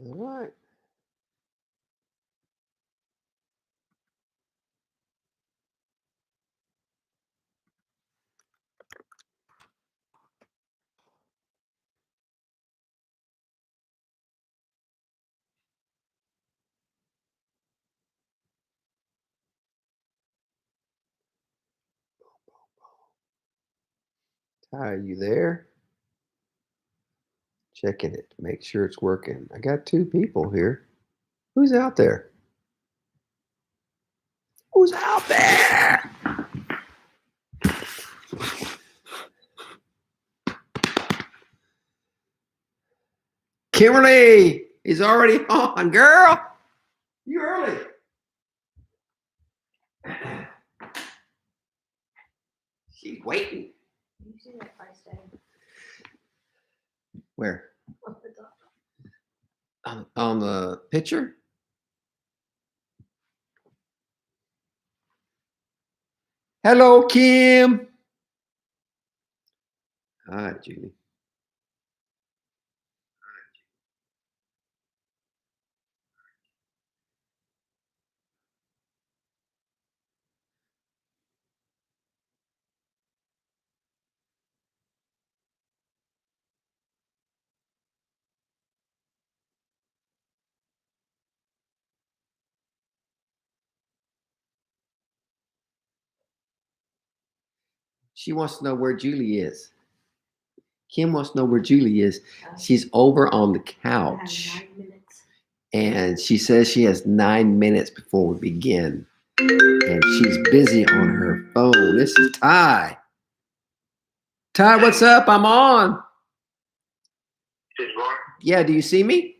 All right. Ty, are you there? Checking it. Make sure it's working. I got 2 people here. Who's out there? Who's out there? Kimberly is already on. Girl, you early. She's waiting. You see that price tag? Where? On the top. On the picture? Hello, Kim. Hi, Julie. She wants to know where Julie is. Kim wants to know where Julie is. She's over on the couch. I have 9 minutes. And she says she has 9 minutes before we begin. And she's busy on her phone. This is Ty. Ty, what's up? I'm on. Yeah, do you see me?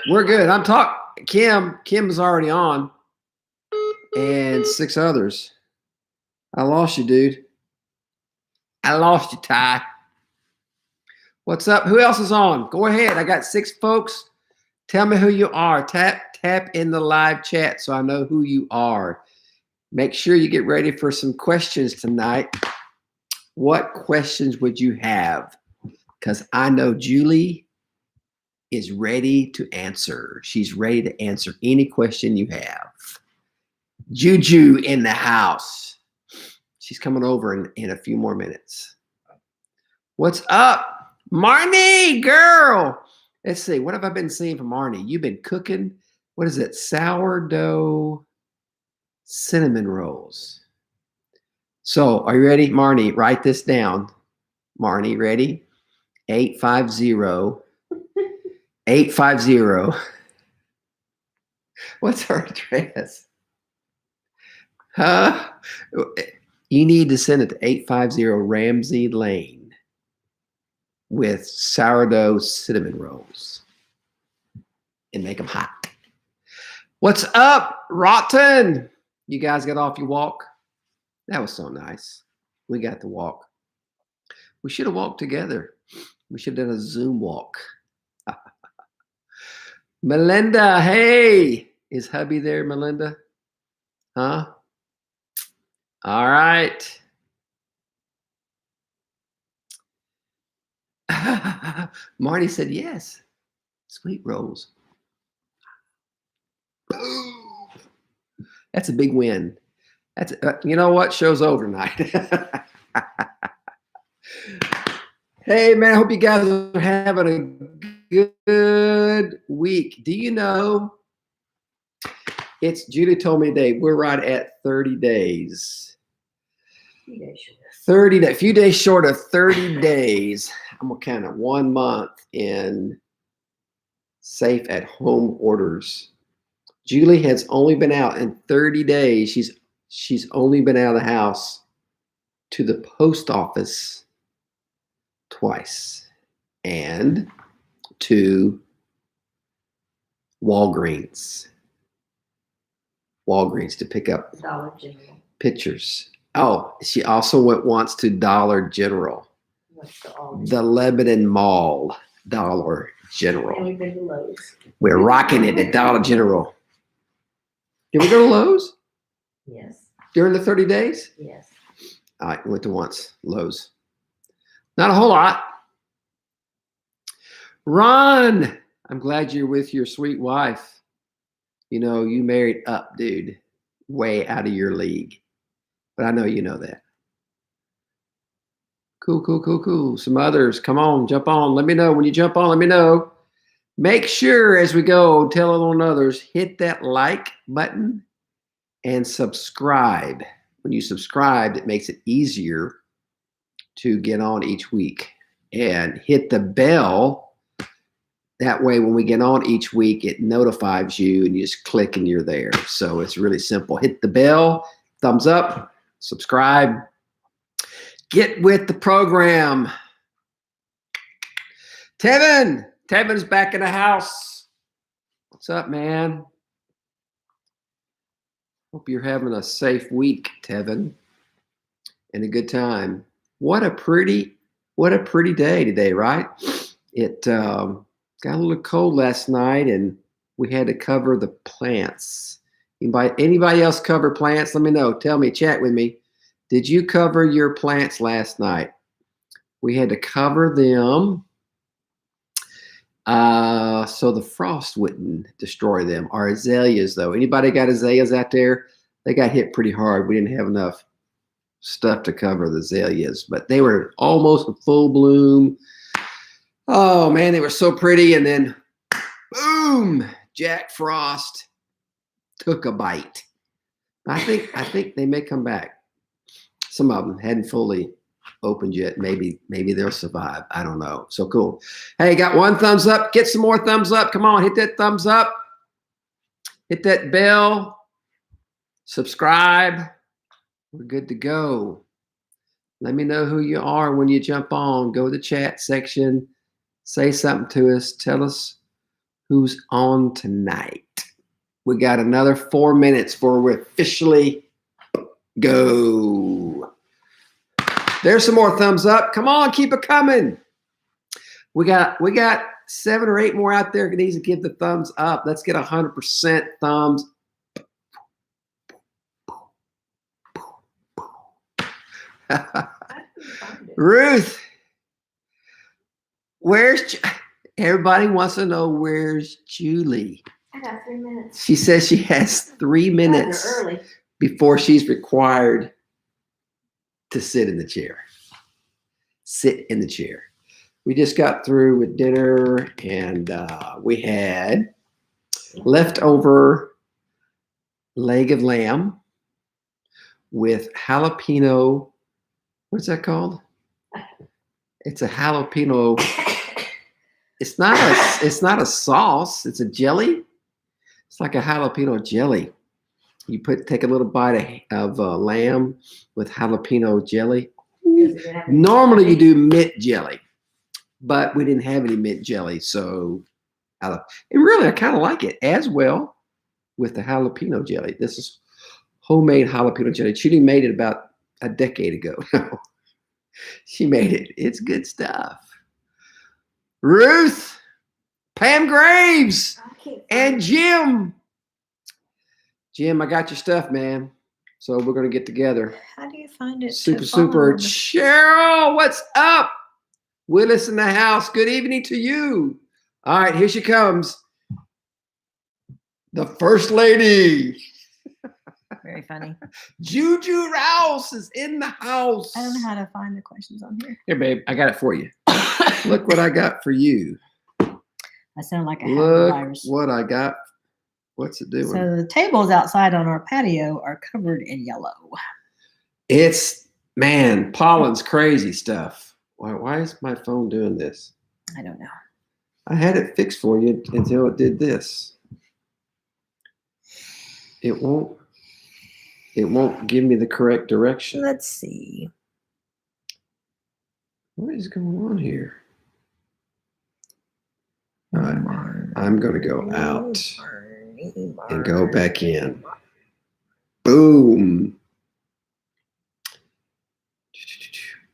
We're good. I'm talking. Kim's already on. And 6 others. I lost you, dude. I lost you, Ty. What's up? Who else is on? Go ahead. I got 6 folks. Tell me who you are. Tap in the live chat so I know who you are. Make sure you get ready for some questions tonight. What questions would you have? Because I know Julie is ready to answer. She's ready to answer any question you have. Juju in the house. She's coming over in a few more minutes. What's up, Marnie, girl? Let's see. What have I been seeing from Marnie? You've been cooking. What is it? Sourdough cinnamon rolls. So, are you ready, Marnie? Write this down. Marnie, ready? 850. 850. What's her address? Huh? You need to send it to 850 Ramsey Lane with sourdough cinnamon rolls and make them hot. What's up, Rotten? You guys got off your walk? That was so nice. We got to walk. We should have walked together. We should have done a Zoom walk. Melinda, hey. Is hubby there, Melinda? Huh? All right. Marty said yes. Sweet rolls. That's a big win. That's you know what? Show's over tonight. Hey man, I hope you guys are having a good week. Do you know? It's Judy told me today we're right at 30 days. 30 days, a few days short of 30 days. I'm gonna count it 1 month in safe at home orders. Julie has only been out in 30 days. She's only been out of the house to the post office twice and to Walgreens to pick up Dollar General. pictures. Oh, she also went once to Dollar General. The Lebanon Mall, Dollar General. And we've been to Lowe's. We're rocking it at Dollar General. Did we go to Lowe's? Yes. During the 30 days? Yes. All right, went to once, Lowe's. Not a whole lot. Ron, I'm glad you're with your sweet wife. You know, you married up, dude. Way out of your league. But I know you know that. Cool, cool, cool, cool. Some others, come on, jump on. Let me know. When you jump on, let me know. Make sure as we go, tell on others, hit that like button and subscribe. When you subscribe, it makes it easier to get on each week. And hit the bell. That way, when we get on each week, it notifies you and you just click and you're there. So it's really simple. Hit the bell, thumbs up, subscribe. Get with the program. Tevin's back in the house. What's up, man? Hope you're having a safe week, Tevin, and a good time. What a pretty day today, right? It got a little cold last night, and we had to cover the plants. Anybody else cover plants? Let me know. Tell me, chat with me. Did you cover your plants last night? We had to cover them so the frost wouldn't destroy them. Our azaleas, though. Anybody got azaleas out there? They got hit pretty hard. We didn't have enough stuff to cover the azaleas, but they were almost in full bloom. Oh, man, they were so pretty. And then, boom, Jack Frost took a bite. I think they may come back. Some of them hadn't fully opened yet. Maybe they'll survive. I don't know. So cool. Hey, got one thumbs up. Get some more thumbs up. Come on, hit that thumbs up. Hit that bell. Subscribe. We're good to go. Let me know who you are when you jump on. Go to the chat section. Say something to us. Tell us who's on tonight. We got another 4 minutes before we officially go. There's some more thumbs up. Come on, keep it coming. We got 7 or 8 more out there that needs to give the thumbs up. Let's get 100% thumbs. Ruth, everybody wants to know where's Julie? I got 3 minutes. She says she has 3 minutes Early. before she's required to sit in the chair. Sit in the chair. We just got through with dinner, and we had leftover leg of lamb with jalapeno. What's that called? It's a jalapeno. It's not a sauce. It's a jelly. It's like a jalapeno jelly. You take a little bite of lamb with jalapeno jelly. Normally you do mint jelly, but we didn't have any mint jelly, so and really I kind of like it as well with the jalapeno jelly. This is homemade jalapeno jelly. Judy made it about a decade ago. She made it. It's good stuff. Ruth, Pam Graves, and Jim. Jim, I got your stuff, man. So we're going to get together. How do you find it? Super. Cheryl, what's up? Willis in the house. Good evening to you. All right, here she comes. The First Lady. Very funny. Julie Rouse is in the house. I don't know how to find the questions on here. Here, babe, I got it for you. Look what I got for you. I sound like a Look virus. what I got. What's it doing? So the tables outside on our patio are covered in yellow. It's, man, pollen's crazy stuff. Why is my phone doing this? I don't know. I had it fixed for you until it did this. It won't give me the correct direction. Let's see. What is going on here? All right, I'm going to go out and go back in. Boom.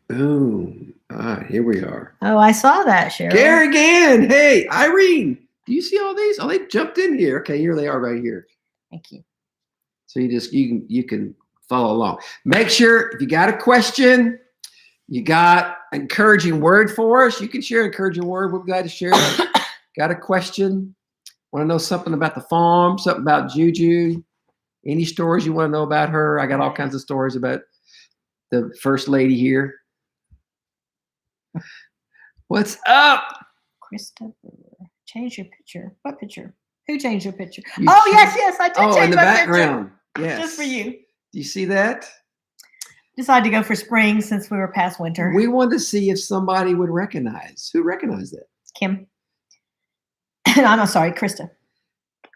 Boom. All right, here we are. Oh, I saw that, Cheryl. Gary again. Hey, Irene. Do you see all these? Oh, they jumped in here. Okay, here they are right here. Thank you. So you can follow along. Make sure if you got a question, You got an encouraging word for us? You can share an encouraging word. We're glad to share it. Got a question? Want to know something about the farm? Something about Juju? Any stories you want to know about her? I got all kinds of stories about the first lady here. What's up? Christopher, change your picture. What picture? Who changed your picture? You Oh, changed- yes, I did Oh, change in the my background. picture. Yes. Just for you. Do you see that? Decided to go for spring since we were past winter. We wanted to see if somebody would recognize. Who recognized that? Kim. I'm sorry, Krista.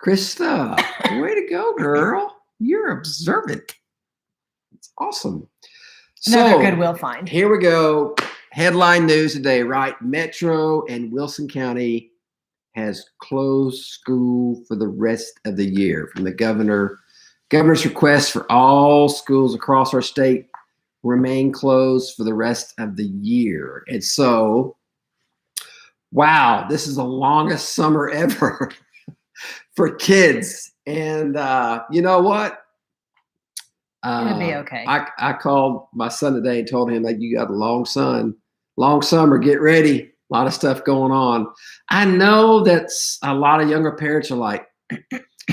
Krista. Way to go, girl. You're observant. It's awesome. Another Goodwill find. Here we go. Headline news today, right? Metro and Wilson County has closed school for the rest of the year from the governor's request for all schools across our state remain closed for the rest of the year. And so, wow, this is the longest summer ever for kids. And you know what? It'll be okay. I called my son today and told him that you got a long summer, get ready. A lot of stuff going on. I know that a lot of younger parents are like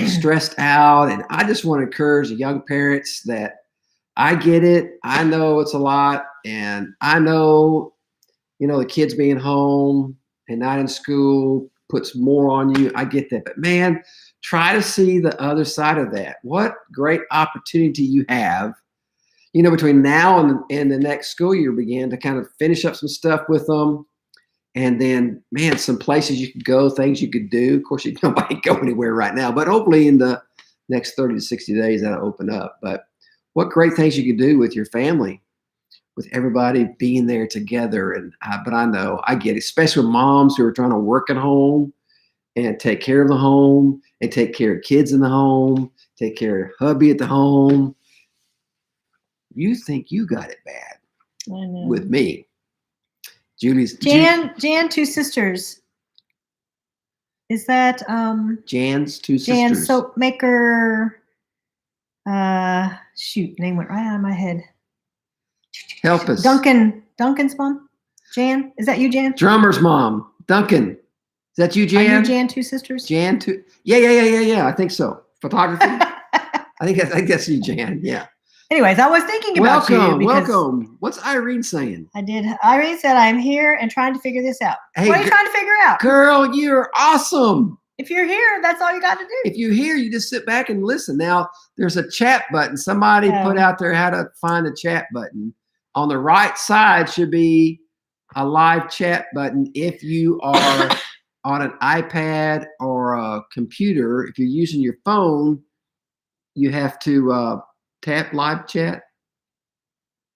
stressed out, and I just want to encourage the young parents that I get it. I know it's a lot, and I know, the kids being home and not in school puts more on you. I get that, but man, try to see the other side of that. What great opportunity you have, between now and the next school year begin to kind of finish up some stuff with them. And then, man, some places you could go, things you could do. Of course, nobody go anywhere right now, but hopefully in the next 30 to 60 days, that'll open up. But what great things you could do with your family, with everybody being there together. But I know, I get it, especially with moms who are trying to work at home and take care of the home and take care of kids in the home, take care of hubby at the home. You think you got it bad with me. Julie's Jan, two sisters. Is that Jan's two sisters? Jan soap maker. Shoot, name went right out of my head. Help us. Duncan's mom? Jan? Is that you, Jan? Drummer's mom. Duncan. Is that you, Jan? Are you Jan, two sisters? Jan, two. Yeah. I think so. Photography. I think that's you, Jan. Yeah. Anyways, I was thinking about you. Welcome. What's Irene saying? I did. Irene said, I'm here and trying to figure this out. Hey, what are you trying to figure out? Girl, you're awesome. If you're here, that's all you got to do. If you're here, you just sit back and listen. Now, there's a chat button. Somebody put out there how to find the chat button. On the right side should be a live chat button. If you are on an iPad or a computer, if you're using your phone, you have to tap live chat.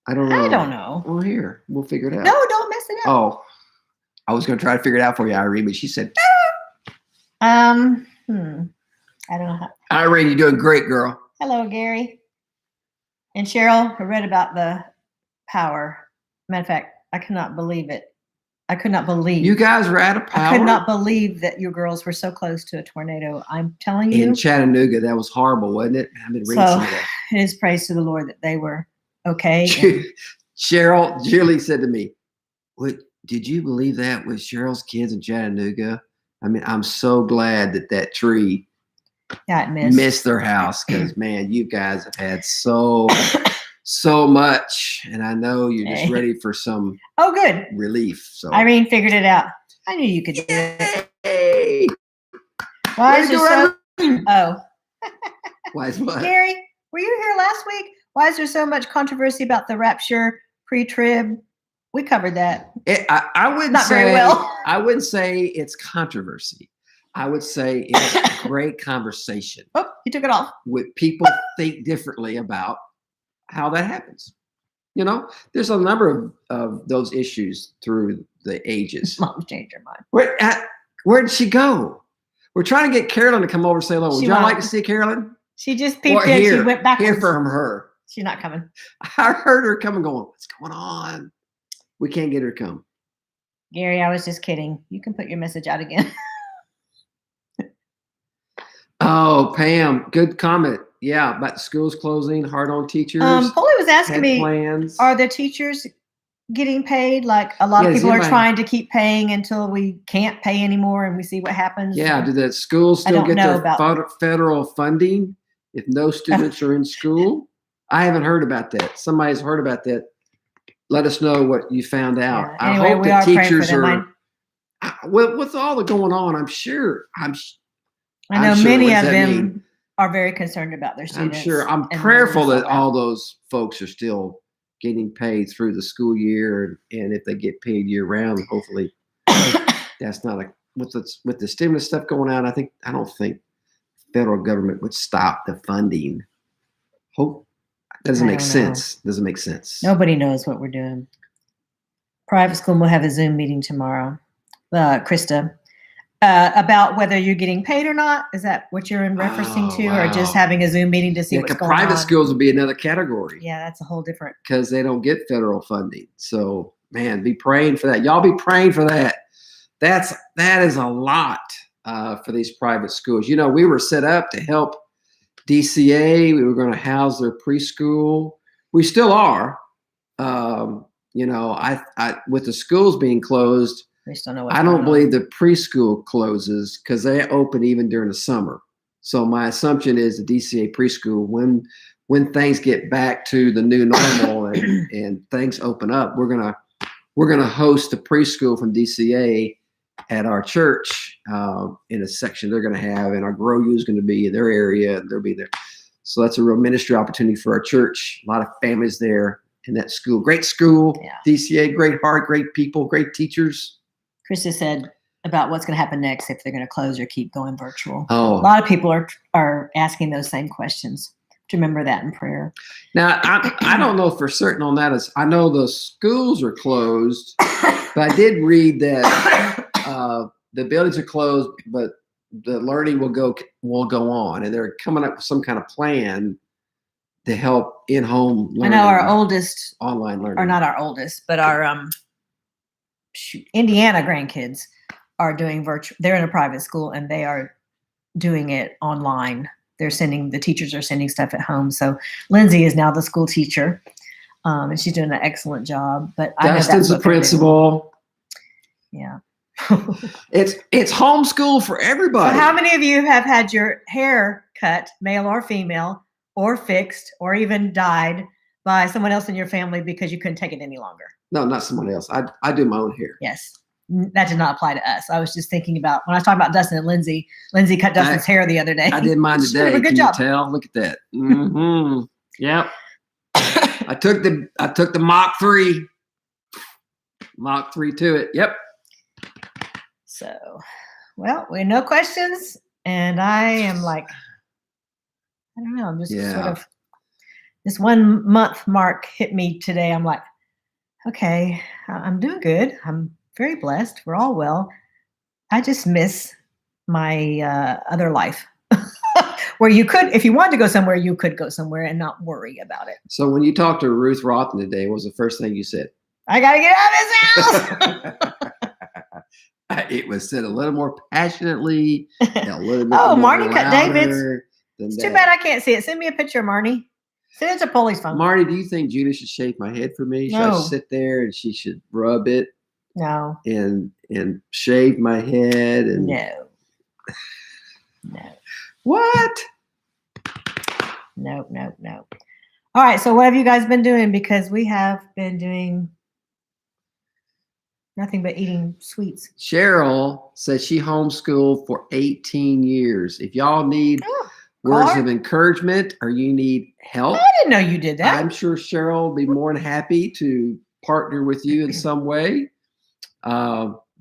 I don't know. Well, here, we'll figure it out. No, don't mess it up. Oh, I was going to try to figure it out for you, Irene, but she said, I don't know how. Irene, you're doing great, girl. Hello, Gary. And Cheryl, I read about the power. Matter of fact, I could not believe it. I could not believe. You guys were out of power? I could not believe that you girls were so close to a tornado. I'm telling you. In Chattanooga, that was horrible, wasn't it? I've been reading some of that. It is praise to the Lord that they were okay. Julie said to me, "What did you believe that with Cheryl's kids in Chattanooga?" I mean, I'm so glad that tree missed their house, because man, you guys have had so much, and I know you're just ready for some good relief. So Irene figured it out. I knew you could do it. Yay! Why is there Why is what? Gary, were you here last week? Why is there so much controversy about the rapture pre-trib? We covered that. I wouldn't Not say very well. I wouldn't say it's controversy. I would say it's a great conversation. Oh, you took it off. With people think differently about how that happens. There's a number of those issues through the ages. Mom's changed her mind. Where did she go? We're trying to get Carolyn to come over and say hello. Would y'all like to see Carolyn? She just peeped in. She went backwards. Hear from her. She's not coming. I heard her coming going, what's going on? We can't get her to come. Gary, I was just kidding. You can put your message out again. Oh, Pam, good comment. Yeah, about the schools closing, hard on teachers. Polly was asking me, plans. are the teachers getting paid? Like a lot Yeah, of does people are anybody- trying to keep paying until we can't pay anymore and we see what happens. Yeah, So- do the schools I still don't get know their about- federal funding if no students are in school? I haven't heard about that. Somebody's heard about that. Let us know what you found out. Yeah. I Anyway, hope we that are praying for teachers them. are. With all the going on, I'm sure. I know I'm sure. many What does of that them mean? are very concerned about their I'm students. sure. I'm and prayerful learning that so all well. those folks are still getting paid through the school year, and if they get paid year round, hopefully that's not like with the stimulus stuff going on. I don't think federal government would stop the funding. Hope doesn't I make don't know. sense. Doesn't make sense. Nobody knows what we're doing. Private school will have a Zoom meeting tomorrow. Krista, about whether you're getting paid or not. Is that what you're referencing Oh, to, or just wow. having a Zoom meeting to see Yeah, what's 'cause going on? private schools would be another category. Yeah, that's a whole different. Because they don't get federal funding. So, man, be praying for that. Y'all be praying for that. That is a lot for these private schools. You know, we were set up to help DCA. We were going to house their preschool. We still are. You know, I with the schools being closed, We still know what's I going don't on. believe the preschool closes because they open even during the summer. So my assumption is the DCA preschool, when things get back to the new normal and things open up, we're gonna host the preschool from DCA at our church in a section they're gonna have, and our Grow U is gonna be in their area, and they'll be there. So that's a real ministry opportunity for our church. A lot of families there in that school. Great school, Yeah. DCA, great heart, great people, great teachers. Krista said about what's going to happen next if they're going to close or keep going virtual. Oh, A lot of people are asking those same questions. To remember that in prayer. now I don't know for certain on that. Is I know the schools are closed, but I did read that the buildings are closed, but the learning will go on, and they're coming up with some kind of plan to help in-home I learning. know our oldest, online learning, or not our oldest, but our Indiana grandkids are doing virtual. They're in a private school and they are doing it online. The teachers are sending stuff at home. So Lindsay is now the school teacher, and she's doing an excellent job. But I know that's Dustin's the what they're doing. principal. Yeah. It's homeschool for So everybody. how many of you have had your hair cut, male or female, or fixed, or even dyed by someone else in your family because you couldn't take it any longer? No, not someone else. I do my own hair. Yes. That did not apply to us. I was just thinking about when I was talking about Dustin and Lindsay. Lindsay cut Dustin's hair the other day. I did mine She did today. a good Can job. you tell? Look at that. Mm-hmm. Yep. I took the Mach 3 to it. Yep. So, well, we have no questions, and I am like, I don't know. I'm just Yeah. sort of this 1 month mark hit me today. I'm like, okay, I'm doing good. I'm very blessed. We're all well. I just miss my other life where you could, if you wanted to go somewhere, you could go somewhere and not worry about it. So when you talked to Ruth Rothen today, what was the first thing you said? I got to get out of this house. It was said a little more passionately, a little bit Oh, more Marty cut David's. louder than It's too that. bad I can't see it. Send me a picture, Marnie. Send it to Polly's phone. Marty, do you think Julie should shave my head for me? Should I No. sit there and she should rub it No, and shave my head and no, no, what? no, no, no. All right. So what have you guys been doing? Because we have been doing nothing but eating sweets. Cheryl says she homeschooled for 18 years. If y'all need Oh, words Carl? of encouragement or you need help, I didn't know you did that. I'm sure Cheryl will be more than happy to partner with you in some way.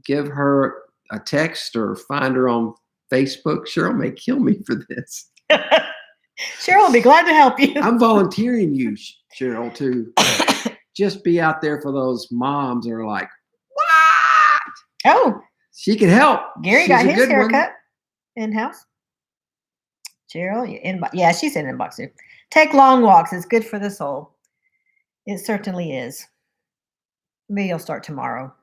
Give her a text or find her on Facebook. Cheryl may kill me for this. Cheryl will be glad to help you. I'm volunteering you, Cheryl, to just be out there for those moms that are like, what? Oh, She can help. Gary She's got a his good one. haircut in-house. Cheryl, you inbox. Yeah, she said inbox too. Take long walks. It's good for the soul. It certainly is. Maybe I'll start tomorrow.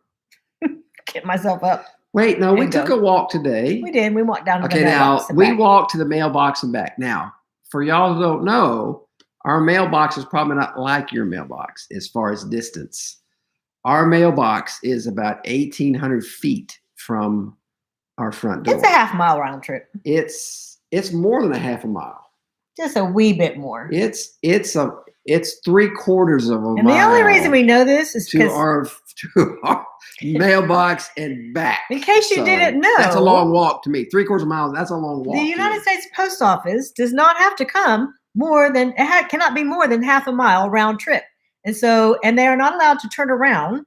Get myself up. Wait, no, we And took go. a walk today. We did. We walked down to Okay, the now mailbox and we back. walked to the mailbox and back. Now, for y'all who don't know, our mailbox is probably not like your mailbox as far as distance. Our mailbox is about 1,800 feet from our front door. It's a half-mile round trip. It's more than a half a mile. Just a wee bit more. It's 3/4 of a And mile. the only reason we know this is to because, our mailbox and back. in case you didn't know, that's a long walk to me. 3/4 miles. That's a long walk. the United States Post Office does not have to come cannot be more than half a mile round trip. And they are not allowed to turn around.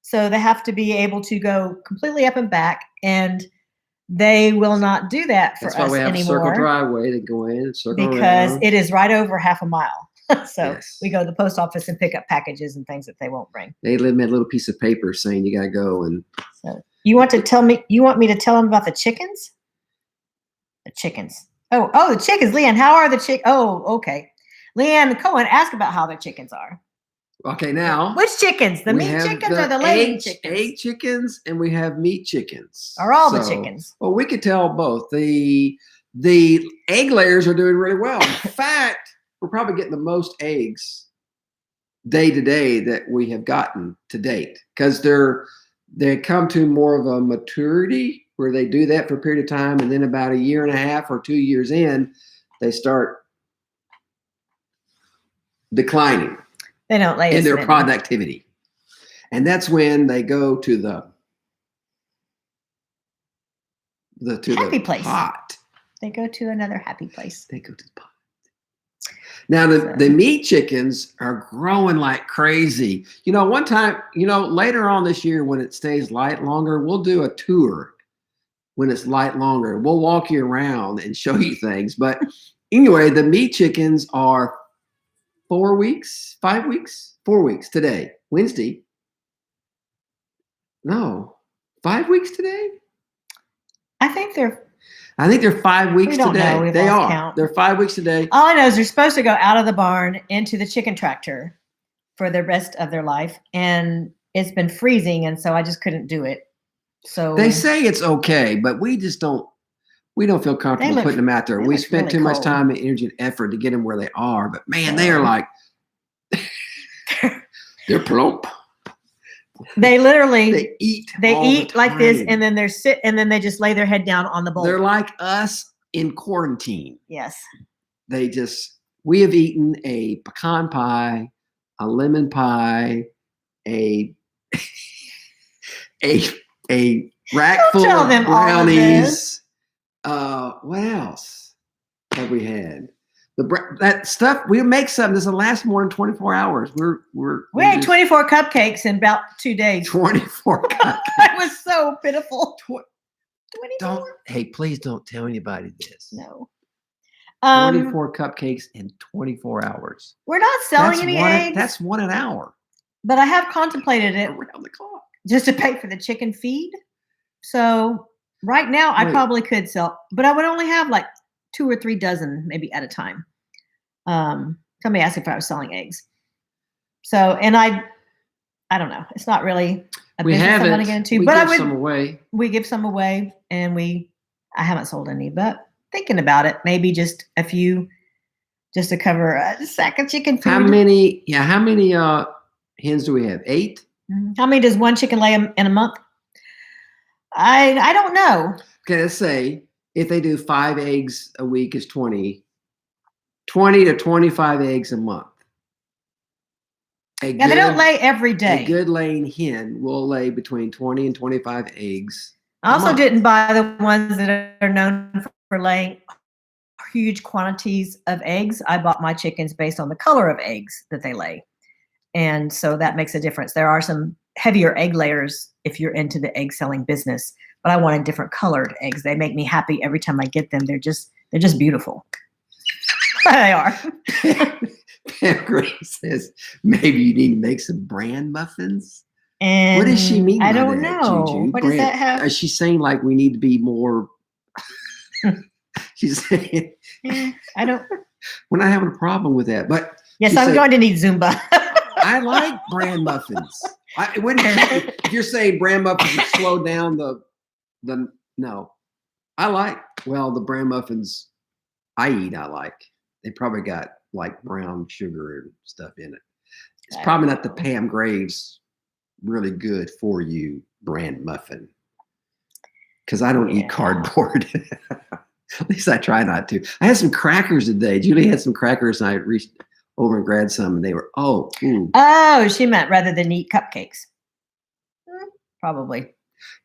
So they have to be able to go completely up and back, and they will not do that for That's us why we have anymore. a circle driveway to go in and circle Because around. it is right over half a mile. So Yes. we go to the post office and pick up packages and things that they won't bring. They leave me a little piece of paper saying you got to go. And So you want me to tell them about the chickens? The chickens. Oh, the chickens. Leanne, how are the chickens? Oh, okay. Leanne Cohen, ask about how the chickens are. okay, now Which chickens? The we meat have chickens or the laying egg, chickens? egg chickens, and we have meat chickens. Are all the So, chickens? Well, we could tell both. The egg layers are doing really well. In fact, we're probably getting the most eggs day to day that we have gotten to date, because they come to more of a maturity where they do that for a period of time, and then about 1.5 years or 2 years in, they start declining They don't lay in as their many. productivity. And that's when they go to the Happy place. pot. They go to another happy place. They go to the pot. Now the meat chickens are growing like crazy. One time, later on this year when it stays light longer, we'll do a tour when it's light longer. We'll walk you around and show you things. But anyway, the meat chickens are 4 weeks, 5 weeks, 4 weeks today, Wednesday. No, 5 weeks today? I think they're 5 weeks We don't today. know. We've They lost are. count. They're 5 weeks today. all I know is they're supposed to go out of the barn into the chicken tractor for the rest of their life. And it's been freezing, and so I just couldn't do it. So They say it's okay, but we just don't. We don't feel comfortable putting them out there. they We look spent really too much cold. time and energy and effort to get them where they are. But man, they are like they're plump. they literally They eat. they all the eat like this, time. and then and then they just lay their head down on the bowl. They're like us in quarantine. Yes. We have eaten a pecan pie, a lemon pie, a rack Don't full tell of them all of brownies. What else have we had? That stuff we make something. This will last more than 24 hours. We ate 24 cupcakes in about 2 days. 24 cupcakes. It was so pitiful. 24. Hey, please don't tell anybody this. No. 24 cupcakes in 24 hours. We're not selling any eggs. That's 1 an hour. But I have contemplated it Around the clock. just to pay for the chicken feed. So right now I probably could sell, but I would only have like 2 or 3 dozen maybe at a time. Somebody asked if I was selling eggs. So, and I don't know. It's not really a business I want to get into, but give some away. We give some away, and I haven't sold any, but thinking about it, maybe just a few, just to cover a sack of chicken food. How many hens do we have? 8? How many does one chicken lay in a month? I don't know. Okay, let's say if they do 5 eggs a week is 20 to 25 eggs a month. They don't lay every day. A good laying hen will lay between 20 and 25 eggs. I also didn't buy the ones that are known for laying huge quantities of eggs. I bought my chickens based on the color of eggs that they lay. And so that makes a difference. There are some heavier egg layers if you're into the egg selling business, but I wanted different colored eggs. They make me happy every time I get them. They're just beautiful. They are. Pam Gray says maybe you need to make some bran muffins. And what does she mean? I by don't that, know. Juju? What does that have? Is she saying like we need to be more? She's saying I don't. We're not having a problem with that, but yes, I'm going to need Zumba. I like bran muffins. If you're saying bran muffins would slow down the no, I like the bran muffins I eat. I like. They probably got like brown sugar and stuff in it. It's probably not the Pam Graves really good for you brand muffin. Because I don't eat Yeah. cardboard. At least I try not to. I had some crackers today. Julie had some crackers, and I reached over and grabbed some, and they were, ooh. Oh, she meant rather than eat cupcakes. Probably.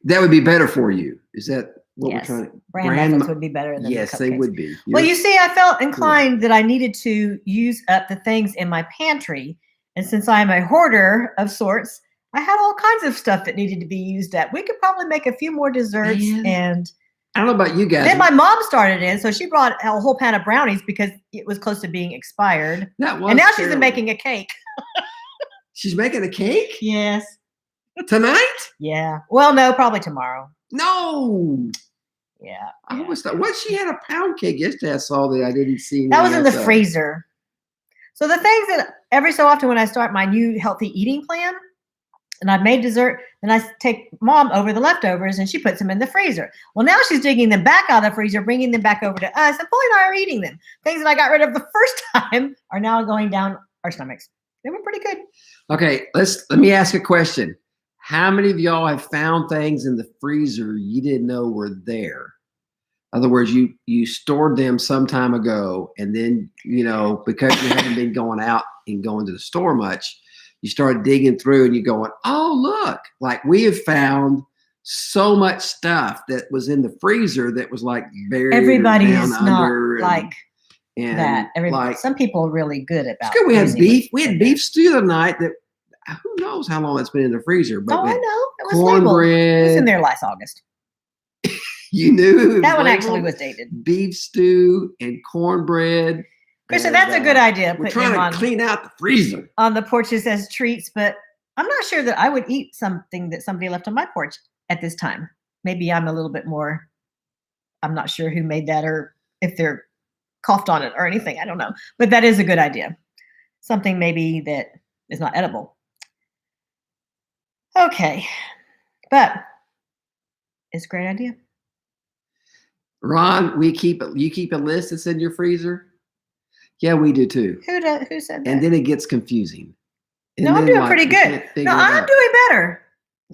That would be better for you. Is that what Yes. we're trying to? Brand muffins would be better than Yes, the they cupcakes. would be. Well, you see, I felt inclined that I needed to use up the things in my pantry. And since I'm a hoarder of sorts, I had all kinds of stuff that needed to be used up. We could probably make a few more desserts. Man. And I don't know about you guys. then my mom started in, so she brought a whole pan of brownies because it was close to being expired. That was And now she's terrible. making a cake. She's making a cake Yes. tonight? Yeah. Well, no, probably tomorrow. No. Yeah. I always thought, what? She had a pound cake yesterday. I saw that I didn't see. That was in the anything else. freezer. So the things that every so often when I start my new healthy eating plan and I've made dessert, then I take mom over the leftovers and she puts them in the freezer. Well, now she's digging them back out of the freezer, bringing them back over to us, and Polly and I are eating them. Things that I got rid of the first time are now going down our stomachs. They were pretty good. Okay, let me ask a question. How many of y'all have found things in the freezer you didn't know were there? In other words, you stored them some time ago, and then, because you haven't been going out and going to the store much, you start digging through and you're going, oh, look, like we have found so much stuff that was in the freezer that was like buried. Everybody down is not under like and that. like, Some people are really good about we had using beef. what's We in had there. beef stew the other night that who knows how long it's been in the freezer. But Oh, we I had know. It was labeled. It was in cornbread. there last August. You knew it was That one actually labeled? was dated. Beef stew and cornbread. Krista, And, that's a good idea. We're Putting them trying to clean out the freezer. on the porches as treats, but I'm not sure that I would eat something that somebody left on my porch at this time. Maybe I'm a little bit more, I'm not sure who made that or if they're coughed on it or anything. I don't know. But that is a good idea. Something maybe that is not edible. Okay. But it's a great idea. Ron, you keep a list that's in your freezer? Yeah, we do too. Who said that? And then it gets confusing. And No, I'm then, doing pretty you good. can't figure No, it I'm out. doing better.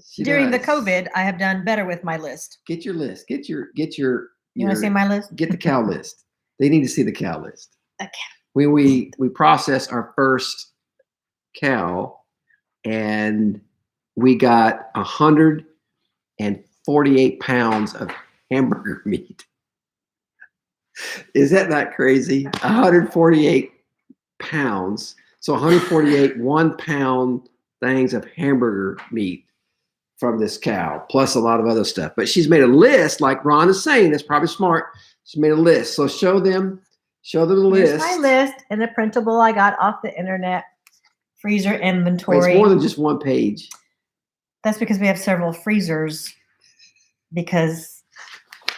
She During the does. COVID, I have done better with my list. Get your list. Get your You want to see my list? get the cow list. They need to see the cow list. Okay. When we processed our first cow, and we got 148 pounds of hamburger meat. Is that not crazy? 148 pounds. So 148 1-pound things of hamburger meat from this cow, plus a lot of other stuff. But she's made a list, like Ron is saying. That's probably smart. She made a list. So show them the list. Here's my list and the printable I got off the internet. Freezer Wait, inventory. it's more than just one page. That's because we have several freezers. Because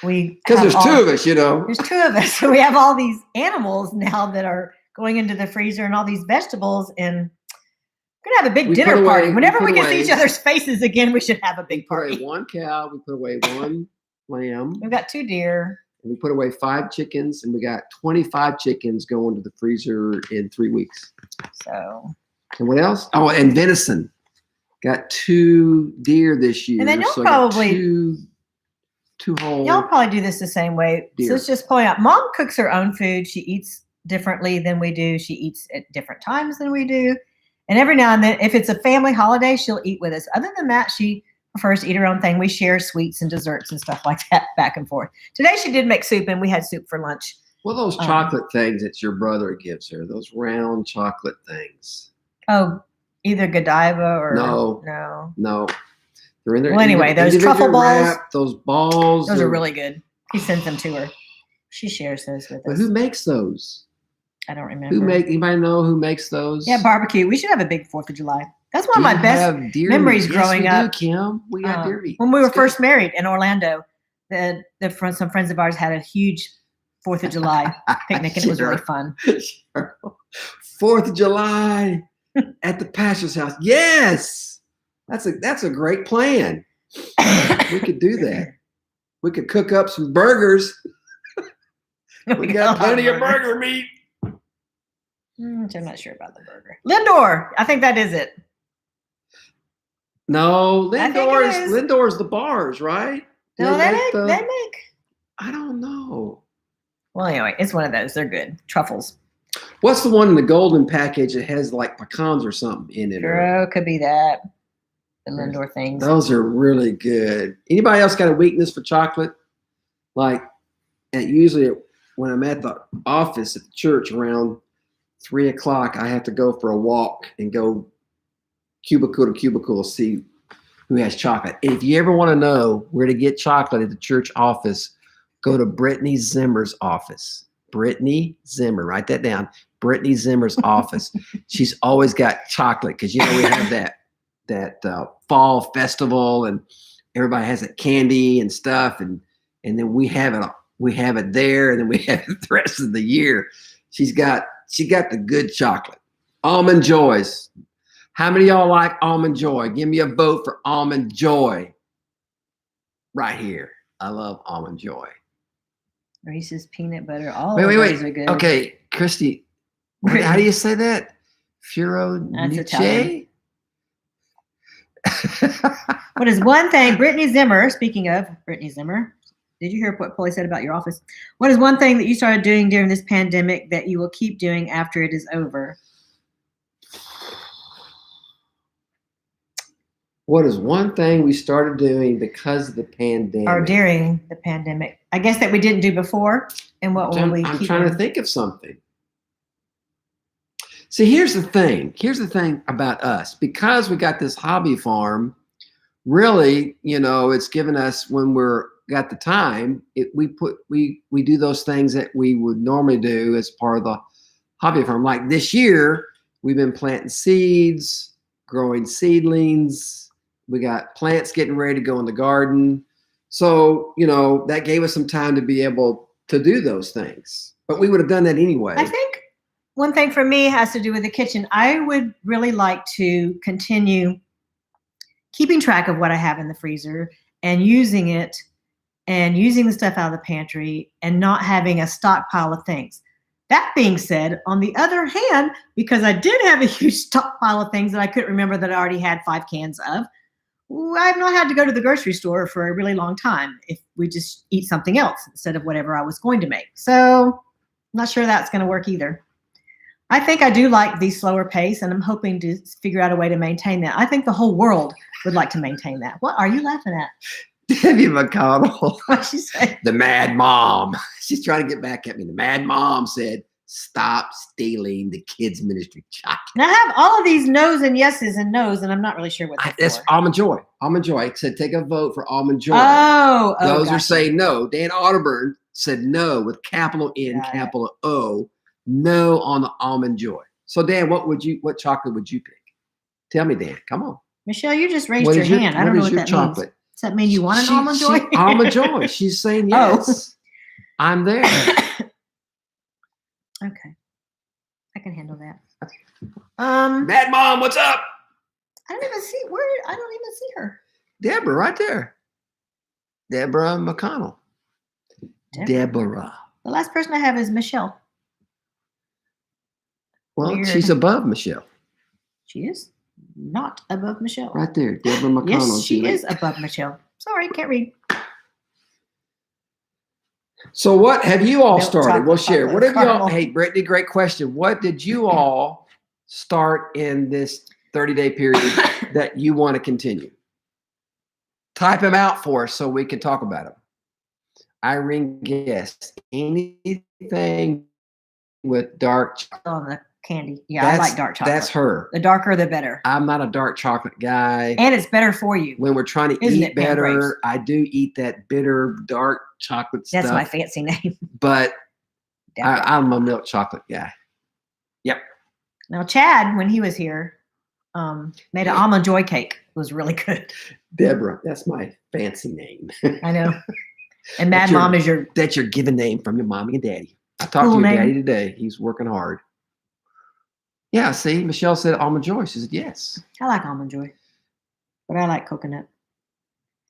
There's two of us, There's two of us. So we have all these animals now that are going into the freezer and all these vegetables. And we're going to have a big dinner party. Whenever we can see each other's faces again, we should have a big We put party. away one cow. We put away one lamb. We've got 2 deer. And we put away 5 chickens. And we got 25 chickens going to the freezer in 3 weeks. So. And what else? Oh, and venison. Got 2 deer this year. And then you'll so I got probably two whole. Y'all probably do this the same way. Deer. So let's just point out, Mom cooks her own food. She eats differently than we do. She eats at different times than we do. And every now and then, if it's a family holiday, she'll eat with us. Other than that, she prefers to eat her own thing. We share sweets and desserts and stuff like that back and forth. Today she did make soup, and we had soup for lunch. Well, those chocolate things that your brother gives her, those round chocolate things. Oh, either Godiva or No. They're in there. Well, anyway, those truffle balls. Those balls. Those are really good. He sends them to her. She shares those with But us. who makes those? I don't remember. Anybody know who makes those? Yeah, barbecue. We should have a big 4th of July. That's one of my best memories growing up. Yes, we do, Kim. We got deer meat. When we were It's good. first married in Orlando, some friends of ours had a huge 4th of July picnic, and it was really fun. Sure. 4th of July at the pastor's house. Yes, that's a great plan. We could do that. We could cook up some burgers. We got plenty of burger meat. I'm not sure about the burger. Lindor, I think that is it. No, I think it is. Lindor's the bars, right? No, they the- make. I don't know. Well, anyway, it's one of those. They're good. Truffles. What's the one in the golden package that has like pecans or something in it? Girl, could be that. The Lindor things. Those are really good. Anybody else got a weakness for chocolate? Like, usually when I'm at the office at the church around 3 o'clock, I have to go for a walk and go cubicle to cubicle to see who has chocolate. If you ever want to know where to get chocolate at the church office, go to Brittany Zimmer's office. Brittany Zimmer, write that down. Brittany Zimmer's office. She's always got chocolate because we have that fall festival and everybody has that candy and stuff, and then we have it there, and then we have it the rest of the year. She got the good chocolate. Almond Joys. How many of y'all like Almond Joy? Give me a vote for Almond Joy. Right here. I love Almond Joy. Reese's peanut butter. All wait, those are good. Okay, Christy, how do you say that? That's Niche? Italian. What is one thing, Brittany Zimmer, speaking of Brittany Zimmer, did you hear what Poly said about your office? What is one thing that you started doing during this pandemic that you will keep doing after it is over? What is one thing we started doing because of the pandemic? Or during the pandemic? I guess that we didn't do before. And what will we keep I'm trying doing? to think of something. See, here's the thing. Here's the thing about us. Because we got this hobby farm, really, it's given us, when got the time, we do those things that we would normally do as part of the hobby farm. Like this year, we've been planting seeds, growing seedlings. We got plants getting ready to go in the garden. So, that gave us some time to be able to do those things. But we would have done that anyway. I think one thing for me has to do with the kitchen. I would really like to continue keeping track of what I have in the freezer and using it and using the stuff out of the pantry and not having a stockpile of things. That being said, on the other hand, because I did have a huge stockpile of things that I couldn't remember that I already had 5 cans of, I've not had to go to the grocery store for a really long time if we just eat something else instead of whatever I was going to make. So I'm not sure that's going to work either. I think I do like the slower pace, and I'm hoping to figure out a way to maintain that. I think the whole world would like to maintain that. What are you laughing at? Debbie McConnell. What'd she say? The mad mom. She's trying to get back at me. The mad mom said, stop stealing the kids' ministry chocolate. And I have all of these no's and yeses and no's, and I'm not really sure what that's for. Almond Joy. Almond Joy. I said, take a vote for Almond Joy. Oh, Those gotcha. are saying no. Dan Otterburn said no with capital N, Got capital O. No on the Almond Joy. So Dan, what chocolate would you pick? Tell me, Dan. Come on. Michelle, you just raised your hand. I don't know what that means. Does that mean you want an Almond Joy? Almond Joy. She's saying yes. Oh. I'm there. Okay. I can handle that. Mad Mom, what's up? I don't even see her. Deborah, right there. Deborah McConnell. Deborah. The last person I have is Michelle. Well, Weird. She's above Michelle. She is not above Michelle. Right there, Deborah McConnell. Yes, she is above Michelle. Sorry, can't read. So what have you all started? We'll share. chocolate, What have you all? caramel. Hey, Brittany, great question. What did you all start in this 30-day period that you want to continue? Type them out for us so we can talk about them. Irene guessed anything with dark chocolate. On the candy. Yeah, I like dark chocolate. That's her. The darker, the better. I'm not a dark chocolate guy. And it's better for you. When we're trying to Isn't eat it, Pam better, Graves? I do eat that bitter dark chocolate stuff. That's my fancy name. But Deborah. I'm a milk chocolate guy. Yep. Now, Chad, when he was here, made an almond joy cake. It was really good. Deborah, that's my fancy name. I know. And Mad Mom is your... That's your given name from your mommy and daddy. I talked to your daddy today. He's working hard. Yeah, see, Michelle said Almond Joy. She said yes. I like Almond Joy, but I like coconut.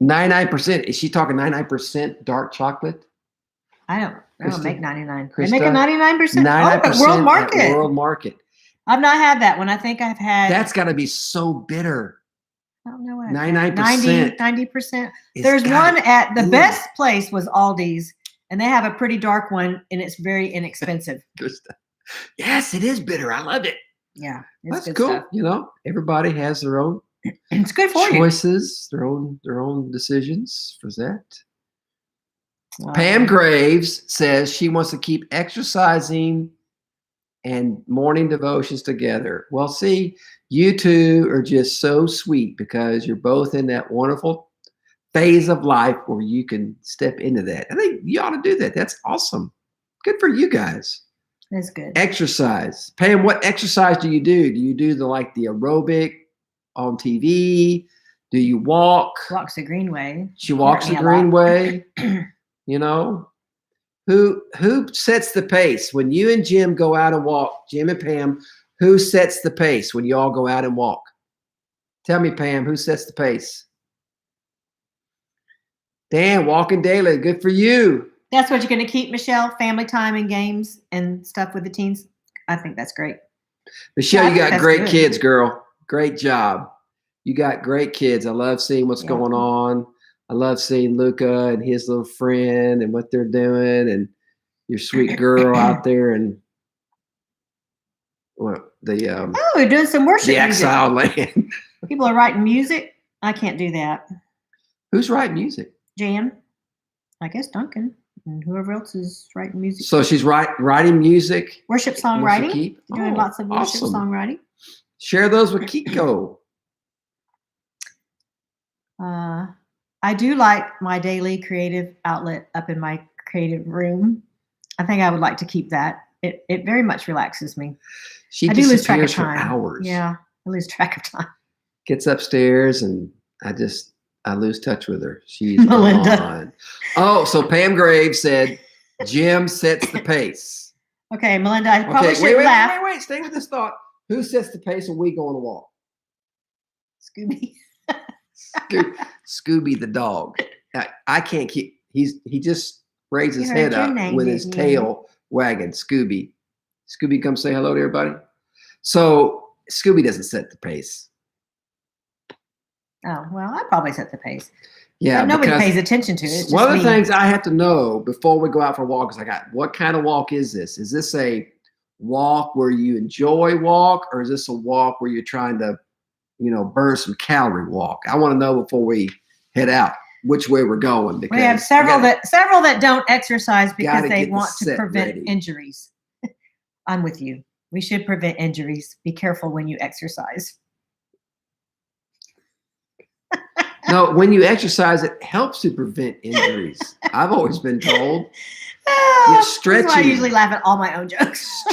99%. Is she talking 99% dark chocolate? I don't Krista, make 99. Krista, They make a 99%. 99% at World Market. At World Market. I've not had that one. I think I've had... That's got to be so bitter. I don't know what 99%. 90%. It's There's got one at the good. best place was Aldi's, and they have a pretty dark one, and it's very inexpensive. Good stuff. Yes, it is bitter. I love it. Yeah, it's That's good cool. stuff. You know, everybody has their own It's good for you. choices, their own decisions for that. Wow. Pam Graves says she wants to keep exercising and morning devotions together. Well, see, you two are just so sweet because you're both in that wonderful phase of life where you can step into that. I think you ought to do that. That's awesome. Good for you guys. That's good. Exercise. Pam, what exercise do you do? Do you do the aerobic on TV? Do you walk? Walks the green way. She walks the green way. You know, who sets the pace when you and Jim go out and walk? Jim and Pam, who sets the pace when you all go out and walk? Tell me, Pam, who sets the pace? Dan, walking daily. Good for you. That's what you're going to keep, Michelle? Family time and games and stuff with the teens? I think that's great. Michelle, Yeah, I you think got that's great good. kids, girl. Great job. You got great kids. I love seeing what's Yeah. going on. I love seeing Luca and his little friend and what they're doing, and your sweet girl out there and the Oh, we're doing some worship music. exile land. People are writing music. I can't do that. Who's writing music? Jan, I guess Duncan, and whoever else is writing music. So she's writing music. Worship wants to songwriting. keep? Doing Oh, lots of worship awesome. songwriting. Share those with Kiko. I do like my daily creative outlet up in my creative room. I think I would like to keep that. It very much relaxes me. She I do lose track of disappears for time. hours. Yeah, I lose track of time. Gets upstairs and I lose touch with her. She's Melinda. gone. Oh, so Pam Graves said Jim sets the pace. Okay, Melinda, I probably Okay, should laugh. wait. Stay with this thought. Who sets the pace when we go on a walk? Scooby. Scooby the dog. I can't keep. He just raised his You head heard your up name, with his didn't you? tail wagging. Scooby, come say hello to everybody. So Scooby doesn't set the pace. Oh, well, I probably set the pace. Yeah, But nobody because pays attention to it. It's one just of the me. things I have to know before we go out for a walk is what kind of walk is this? Is this a walk where you enjoy walk, or is this a walk where you're trying to, burn some calorie walk? I want to know before we head out which way we're going. Because We have several that don't exercise because gotta they get the want to set prevent ready. injuries. I'm with you. We should prevent injuries. Be careful when you exercise. No, when you exercise, it helps to prevent injuries. I've always been told. That's why I stretching. usually laugh at all my own jokes.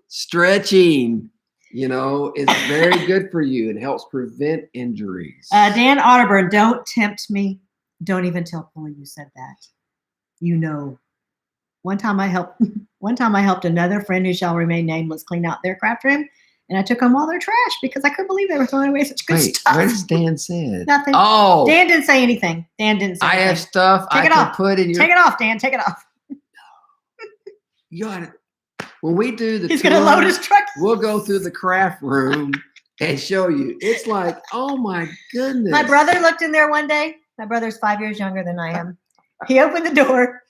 Stretching, is very good for you. It helps prevent injuries. Dan Otterburn, don't tempt me. Don't even tell Polly you said that. One time I helped another friend who shall remain nameless clean out their craft room, and I took home all their trash because I couldn't believe they were throwing away such good stuff. What does Dan said? Nothing. Oh, Dan didn't say anything. I have stuff Take I it can off. put in your. Take it off, Dan. Take it off. You ought to, when we do the He's tour, gonna load his truck. we'll go through the craft room and show you. It's like, oh my goodness. My brother looked in there one day. My brother's 5 years younger than I am. He opened the door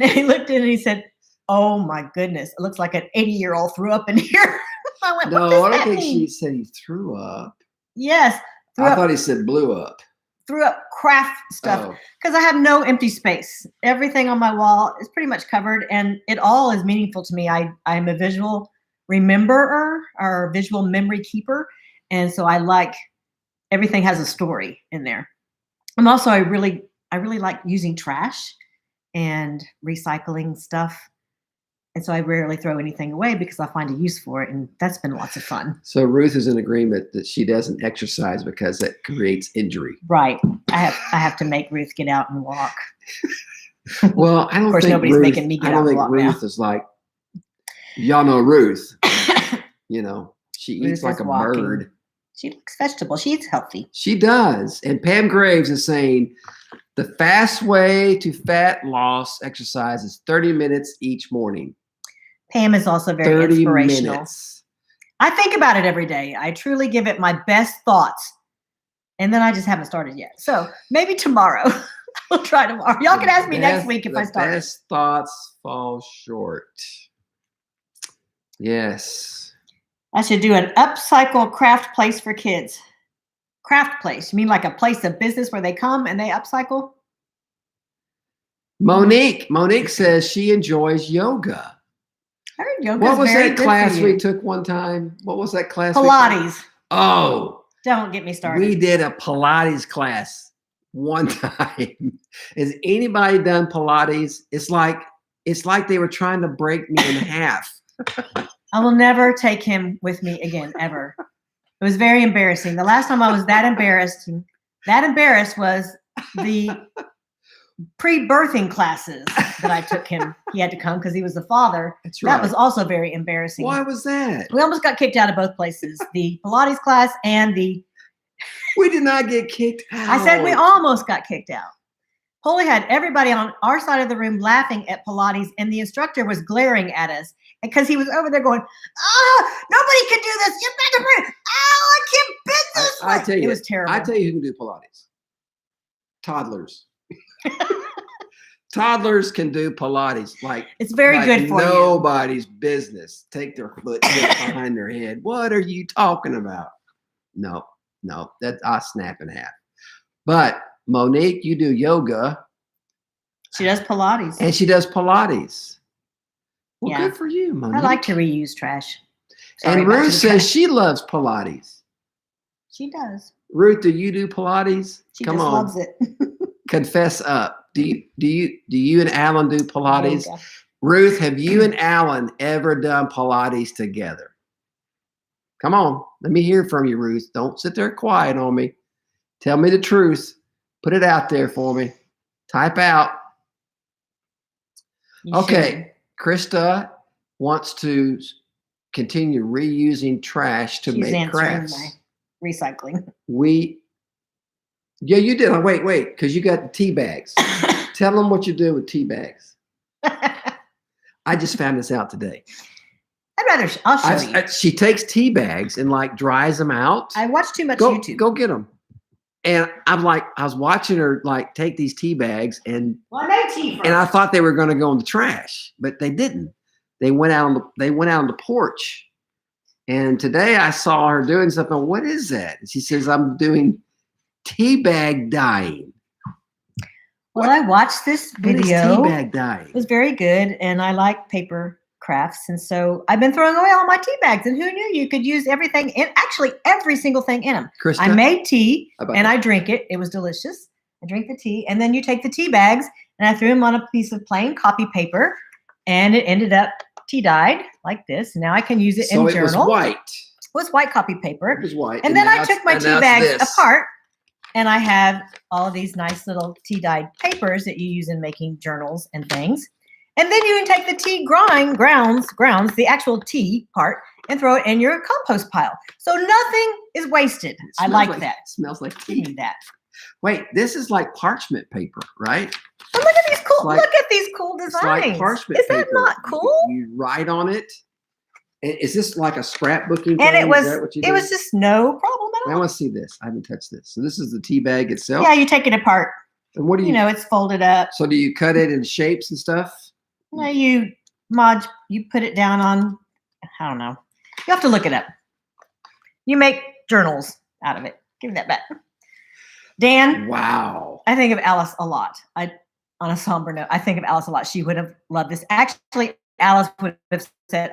and he looked in and he said, "Oh my goodness, it looks like an 80-year-old threw up in here." I went, No, "What does I don't that think mean?" she said he threw up. Yes, I thought he said blew up. threw up craft stuff Oh. because I have no empty space. Everything on my wall is pretty much covered, and it all is meaningful to me. I'm a visual rememberer or visual memory keeper, and so I like everything has a story in there. I'm also I really like using trash and recycling stuff. And so I rarely throw anything away because I find a use for it. And that's been lots of fun. So Ruth is in agreement that she doesn't exercise because that creates injury. Right. I have to make Ruth get out and walk. Well, I don't Of course, think nobody's Ruth, making me get out and walk Ruth now. is like, y'all know Ruth. She Ruth eats like is a walking. bird. She likes vegetables. She eats healthy. She does. And Pam Graves is saying the fast way to fat loss exercise is 30 minutes each morning. Pam is also very 30 inspirational. minutes. I think about it every day. I truly give it my best thoughts. And then I just haven't started yet. So maybe tomorrow. I'll try tomorrow. Y'all can ask me next week if I start. The best thoughts fall short. Yes. I should do an upcycle craft place for kids. Craft place. You mean like a place of business where they come and they upcycle? Monique says she enjoys yoga. I heard yoga. What was very that good class for we you. took one time? What was that class? Pilates. Oh, Don't get me started. we did a Pilates class one time. Has anybody done Pilates? It's like they were trying to break me in half. I will never take him with me again, ever. It was very embarrassing. The last time I was that embarrassed was the pre-birthing classes that I took him. He had to come because he was the father. That's right. That was also very embarrassing. Why was that? We almost got kicked out of both places, the Pilates class and the... We did not get kicked out. I said we almost got kicked out. Poly had everybody on our side of the room laughing at Pilates, and the instructor was glaring at us because he was over there going, nobody can do this. Get back in front. I can't bend this way. I tell you, it was terrible. I tell you who can do Pilates. Toddlers. Toddlers can do Pilates. It's very good for you. Nobody's business. Take their foot behind their head. What are you talking about? No, that I snap in half. But Monique, you do yoga. She does Pilates. And she does Pilates. Well, Yeah. good for you, Monique. I like to reuse trash. Sorry, And back to Ruth the says trash. she loves Pilates. She does. Ruth, do you do Pilates? She Come just on, loves it. confess up. Do you and Alan do Pilates? Yoga. Ruth, have you and Alan ever done Pilates together? Come on, let me hear from you, Ruth. Don't sit there quiet on me. Tell me the truth. Put it out there for me. Type out. You Okay, Krista wants to continue reusing trash to should. She's make answering crafts. my recycling. Yeah, you did. Oh, wait, because you got the tea bags. Tell them what you do with tea bags. I just found this out today. I'll show you. She takes tea bags and like dries them out. I watch too much YouTube. Go get them. And I was watching her like take these tea bags and Well, I made tea first. and I thought they were going to go in the trash, but they didn't. They went out on the porch. And today I saw her doing something. What is that? And she says, I'm doing tea bag dyeing. Well, I watched this What is video. tea bag dyeing? It was very good, and I like paper crafts, and so I've been throwing away all my tea bags. And who knew you could use everything in? Actually, every single thing in them. Krista, I made tea, about and that? I drink it. It was delicious. I drink the tea, and then you take the tea bags, and I threw them on a piece of plain copy paper, and it ended up tea dyed like this. Now I can use it So in it journal. was white. It was white copy paper. It was white. And then I now took my it's- tea and now it's bags this. apart, and I have all of these nice little tea dyed papers that you use in making journals and things. And then you can take the tea grounds, the actual tea part, and throw it in your compost pile. So nothing is wasted. It I smells like that. Smells like Give tea. me that. Wait, this is like parchment paper, right? But look at these cool. like- look at these cool It's designs. like parchment Is that paper. not cool? You write on it. Is this like a scrapbooking thing? And it Is was that what you it do? was just no problem I at all. want to see this. I haven't touched this. So this is the tea bag itself. Yeah, you take it apart. And what do you? You know, it's folded up. So do you cut it in shapes and stuff? No, you put it down on, I don't know. You have to look it up. You make journals out of it. Give me that back. Dan, Wow. I think of Alice a lot. On a somber note, I think of Alice a lot. She would have loved this. Actually, Alice would have said,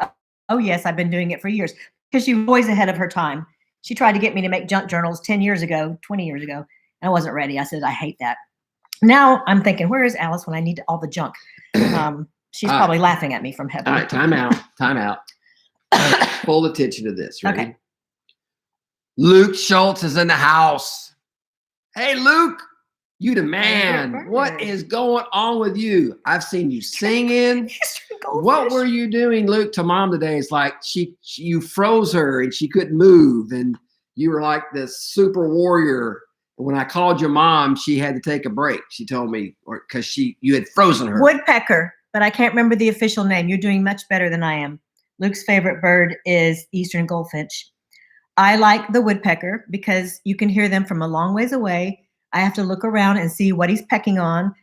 oh yes, I've been doing it for years, because she was always ahead of her time. She tried to get me to make junk journals 10 years ago, 20 years ago, and I wasn't ready. I said, I hate that. Now I'm thinking, where is Alice when I need all the junk? She's All right. probably laughing at me from heaven. All right, time out. Time out. Full attention to this. Ready? Okay. Luke Schultz is in the house. Hey, Luke, you the man. Bird. What is going on with you? I've seen you singing. What were you doing, Luke, to mom today? It's like you froze her and she couldn't move, and you were like this super warrior. When I called your mom, she had to take a break. She told me, or because you had frozen her. Woodpecker, but I can't remember the official name. You're doing much better than I am. Luke's favorite bird is eastern goldfinch. I like the woodpecker because you can hear them from a long ways away. I have to look around and see what he's pecking on.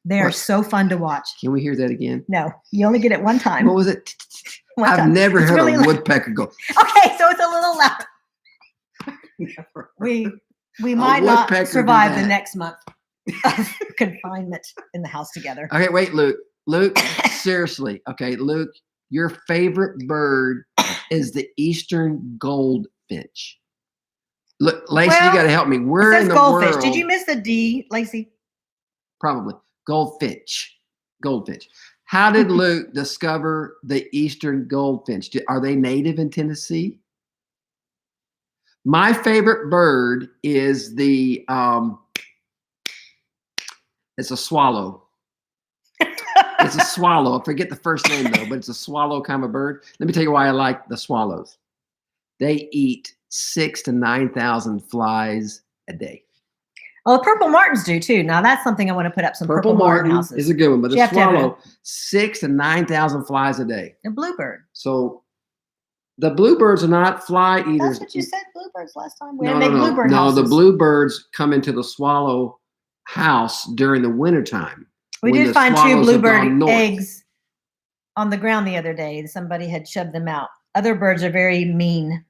They are What? so fun to watch. Can we hear that again? No, you only get it one time. What was it? One I've time. never It's heard really a loud. woodpecker go. Okay, so it's a little loud. We might not woodpecker do survive the that. next month of confinement in the house together. Okay, wait, Luke. Luke, seriously. Okay, Luke, your favorite bird is the eastern goldfinch. Look, Lacey, you Well, got to help me. It Where says in the goldfish. world? Did you miss the D, Lacey? Probably goldfinch. Goldfinch. How did Luke discover the eastern goldfinch? Are they native in Tennessee? My favorite bird is the it's a swallow. It's a swallow. I forget the first name though, but it's a swallow kind of bird. Let me tell you why I like the swallows. They eat 6,000 to 9,000 flies a day. Oh, the purple martins do too. Now that's something I want to put up some purple martin houses. is a good one, but You the have to have swallow, 6,000 to 9,000 flies a day. A bluebird. So the bluebirds are not fly eaters. That's what you said, bluebirds last time. We No, had to no, make no. bluebird No, houses. the bluebirds come into the swallow house during the wintertime. We when did the find 2 swallows have bluebird gone north. eggs on the ground the other day. Somebody had shoved them out. Other birds are very mean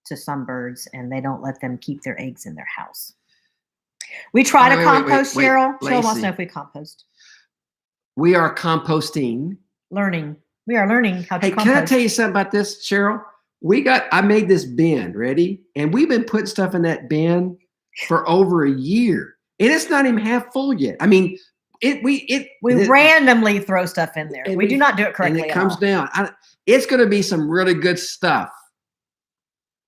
to some birds, and they don't let them keep their eggs in their house. We try to Wait, compost, wait, Cheryl. Cheryl wants Lacey. to know if we compost. We are composting. Learning. We are learning how to Hey, compost. can I tell you something about this, Cheryl? I made this bin, ready? And we've been putting stuff in that bin for over a year. And it's not even half full yet. I mean, We randomly throw stuff in there. and We do not do it and correctly it at comes all. down. It's going to be some really good stuff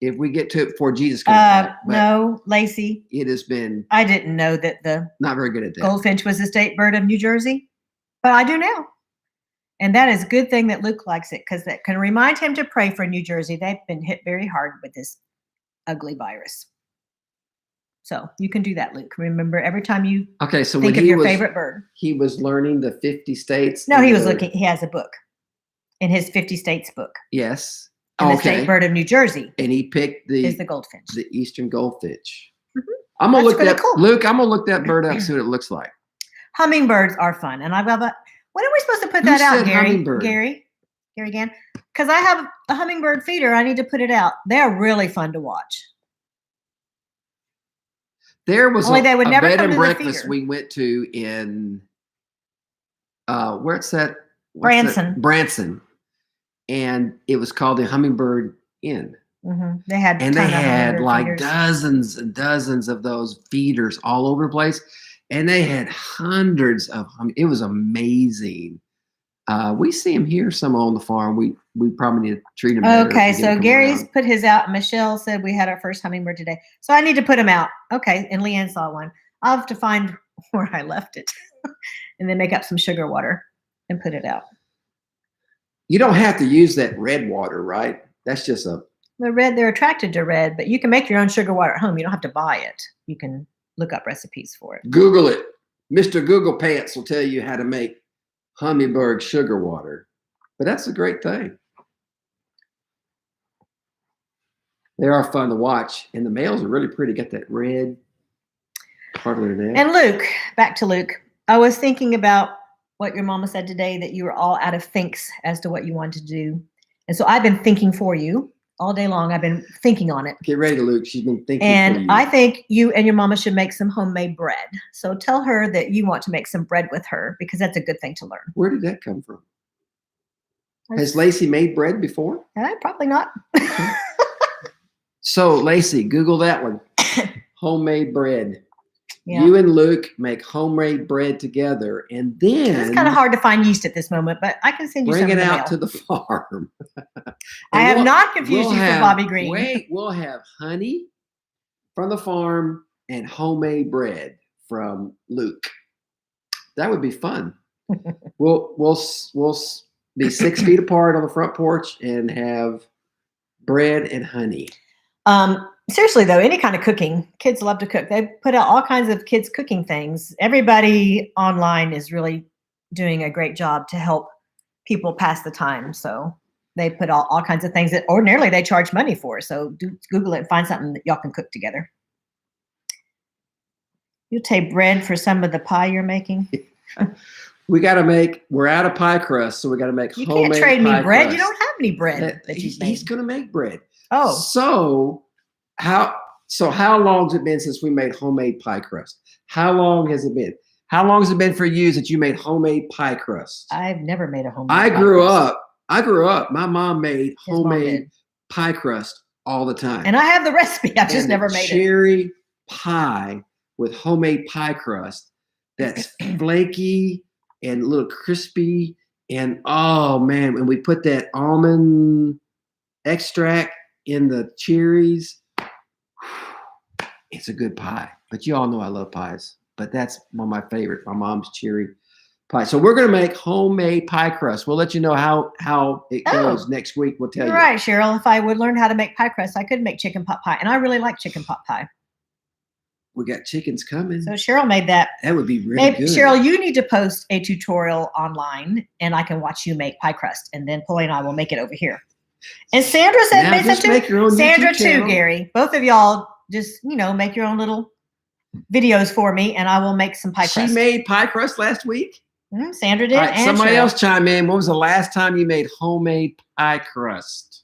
if we get to it before Jesus comes back. But No, Lacey, it has been I didn't know that the not very good at that. goldfinch was the state bird of New Jersey, but I do now. And that is a good thing that Luke likes it because that can remind him to pray for New Jersey. They've been hit very hard with this ugly virus. So you can do that, Luke. Remember, every time you Okay, so think when of he your was favorite bird. he was learning the 50 states. No, and he was the- looking. He has a book in his 50 states book. Yes. And the Okay. state bird of New Jersey And he picked is the the goldfinch. eastern goldfinch. Mhm. I'm gonna That's look pretty that cool. Luke. I'm gonna look that bird up, see what it looks like. Hummingbirds are fun. And I've got that. When are we supposed to put Who that out, said Gary? hummingbird? Gary Gann? Because I have a hummingbird feeder. I need to put it out. They're really fun to watch. There was Only a they would never bed come and to the breakfast feeder. we went to in where's that? Branson. Branson, and it was called the Hummingbird Inn. They had And ton they of had hummingbird like feeders. dozens and dozens of those feeders all over the place, and they had hundreds of them. It was amazing. We see them here some on the farm. We probably need to treat them better. Okay, if we get so them come Gary's around. put his out. Michelle said we had our first hummingbird today. So I need to put him out. Okay, and Leanne saw one. I'll have to find where I left it and then make up some sugar water and put it out. You don't have to use that red water, right? That's just a They're attracted to red, but you can make your own sugar water at home. You don't have to buy it. You can look up recipes for it. Google it. Mr. Google Pants will tell you how to make hummingbird sugar water. But that's a great thing. They are fun to watch, and the males are really pretty. Got that red part of their neck. And Luke, back to Luke. I was thinking about what your mama said today, that you were all out of thinks as to what you wanted to do. And so I've been thinking for you all day long. I've been thinking on it. Get ready, Luke. She's been thinking for And you. I think you and your mama should make some homemade bread. So tell her that you want to make some bread with her because that's a good thing to learn. Where did that come from? Has Lacey made bread before? Probably not. So, Lacey, Google that one. Homemade bread. Yeah. You and Luke make homemade bread together, and then It's kind of hard to find yeast at this moment, but I can send you bring some it in the out mail. to the farm. I And have we'll- not confused we'll you for have- Bobby Green. Wait, we'll have honey from the farm and homemade bread from Luke. That would be fun. We'll be 6 feet apart on the front porch and have bread and honey. Seriously though, any kind of cooking, kids love to cook. They put out all kinds of kids cooking things. Everybody online is really doing a great job to help people pass the time. So They put all kinds of things that ordinarily they charge money for. So Google it and find something that y'all can cook together. You'll take bread for some of the pie you're making. We're out of pie crust, so we got to make You homemade can't trade me pie bread. crust. You don't have any bread that He's you've made. going to make bread. Oh, So how long has it been since we made homemade pie crust? How long has it been? How long has it been for you that you made homemade pie crust? I've never made a homemade. I pie grew crust. up. My mom made His mom homemade did. pie crust all the time. And I have the recipe. I've just And never made it. cherry pie with homemade pie crust that's flaky and a little crispy. And oh man, when we put that almond extract in the cherries, it's a good pie. But you all know I love pies. But that's one of my favorite, my mom's cherry pie. So we're going to make homemade pie crust. We'll let you know how it goes next week. We'll tell you. You're right, Cheryl. If I would learn how to make pie crust, I could make chicken pot pie. And I really like chicken pot pie. We got chickens coming. So Cheryl made that. That would be really good. Cheryl, you need to post a tutorial online and I can watch you make pie crust. And then Polly and I will make it over here. And Sandra said Now made just some make too. your own Sandra YouTube too, channel. Gary. Both of y'all just, make your own little videos for me and I will make some pie crust. She made pie crust last week. Sandra did. All right, and somebody Cheryl. else chime in. When was the last time you made homemade pie crust?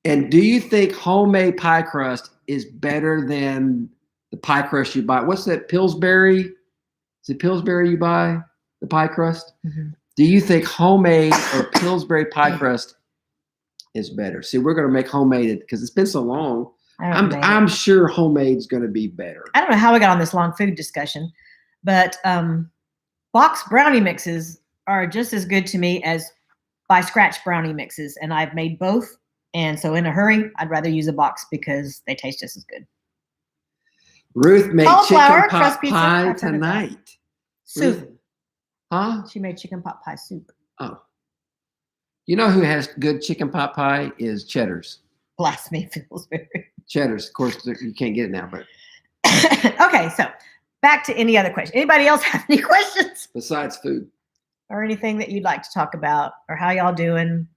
And do you think homemade pie crust is better than the pie crust you buy? What's that, Pillsbury? Is it Pillsbury you buy, the pie crust? Mm-hmm. Do you think homemade or Pillsbury pie crust is better? See, we're going to make homemade because it's been so long. I'm sure homemade's going to be better. I don't know how we got on this long food discussion, but box brownie mixes are just as good to me as by scratch brownie mixes. And I've made both. And so in a hurry, I'd rather use a box because they taste just as good. Ruth made Cauliflower, chicken pot crust pizza. pie I've heard of that. tonight. Soup. Ruth, huh? She made chicken pot pie soup. Oh. You know who has good chicken pot pie is Cheddar's. Blasphemy, Pillsbury. Cheddar's. Of course, you can't get it now, but Okay, so back to any other question. Anybody else have any questions besides food. or anything that you'd like to talk about or how y'all doing?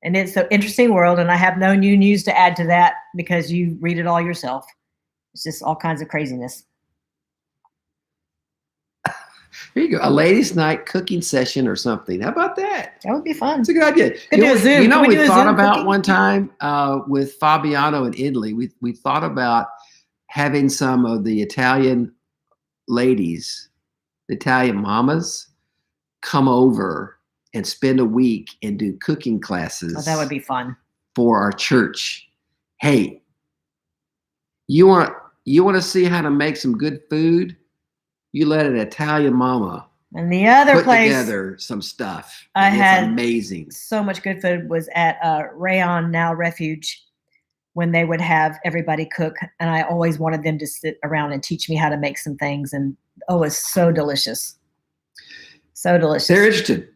And it's an interesting world, and I have no new news to add to that because you read it all yourself. It's just all kinds of craziness. Here you go. A ladies' night cooking session or something. How about that? That would be fun. That's a good idea. Could do a Zoom. You know, Can we we do a thought Zoom about cooking? one time with Fabiano in Italy. We thought about having some of the Italian ladies, the Italian mamas, come over and spend a week and do cooking classes. Oh, that would be fun. For our church. Hey, you want to see how to make some good food? You let an Italian mama And the other put place together some stuff. I and had it's amazing. so much good food was at Rayon Now Refuge when they would have everybody cook. And I always wanted them to sit around and teach me how to make some things. And oh, it's so delicious. So delicious. They're interested.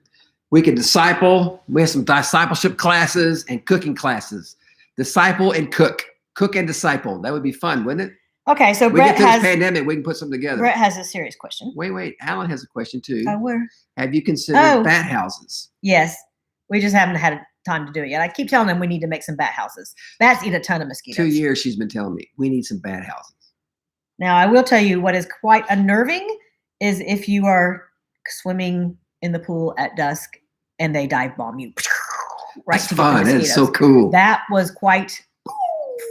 We can disciple. We have some discipleship classes and cooking classes. Disciple and cook. Cook and disciple. That would be fun, wouldn't it? Okay, so We Brett get through this has pandemic, we can put something together. Brett has a serious question. Wait. Alan has a question too. Where? Have you considered Oh. bat houses? Yes, we just haven't had time to do it yet. I keep telling them we need to make some bat houses. Bats eat a ton of mosquitoes. 2 years she's been telling me we need some bat houses. Now, I will tell you what is quite unnerving is if you are swimming in the pool at dusk and they dive bomb you. Right That's to get the fun. That is so mosquitoes. cool. That was quite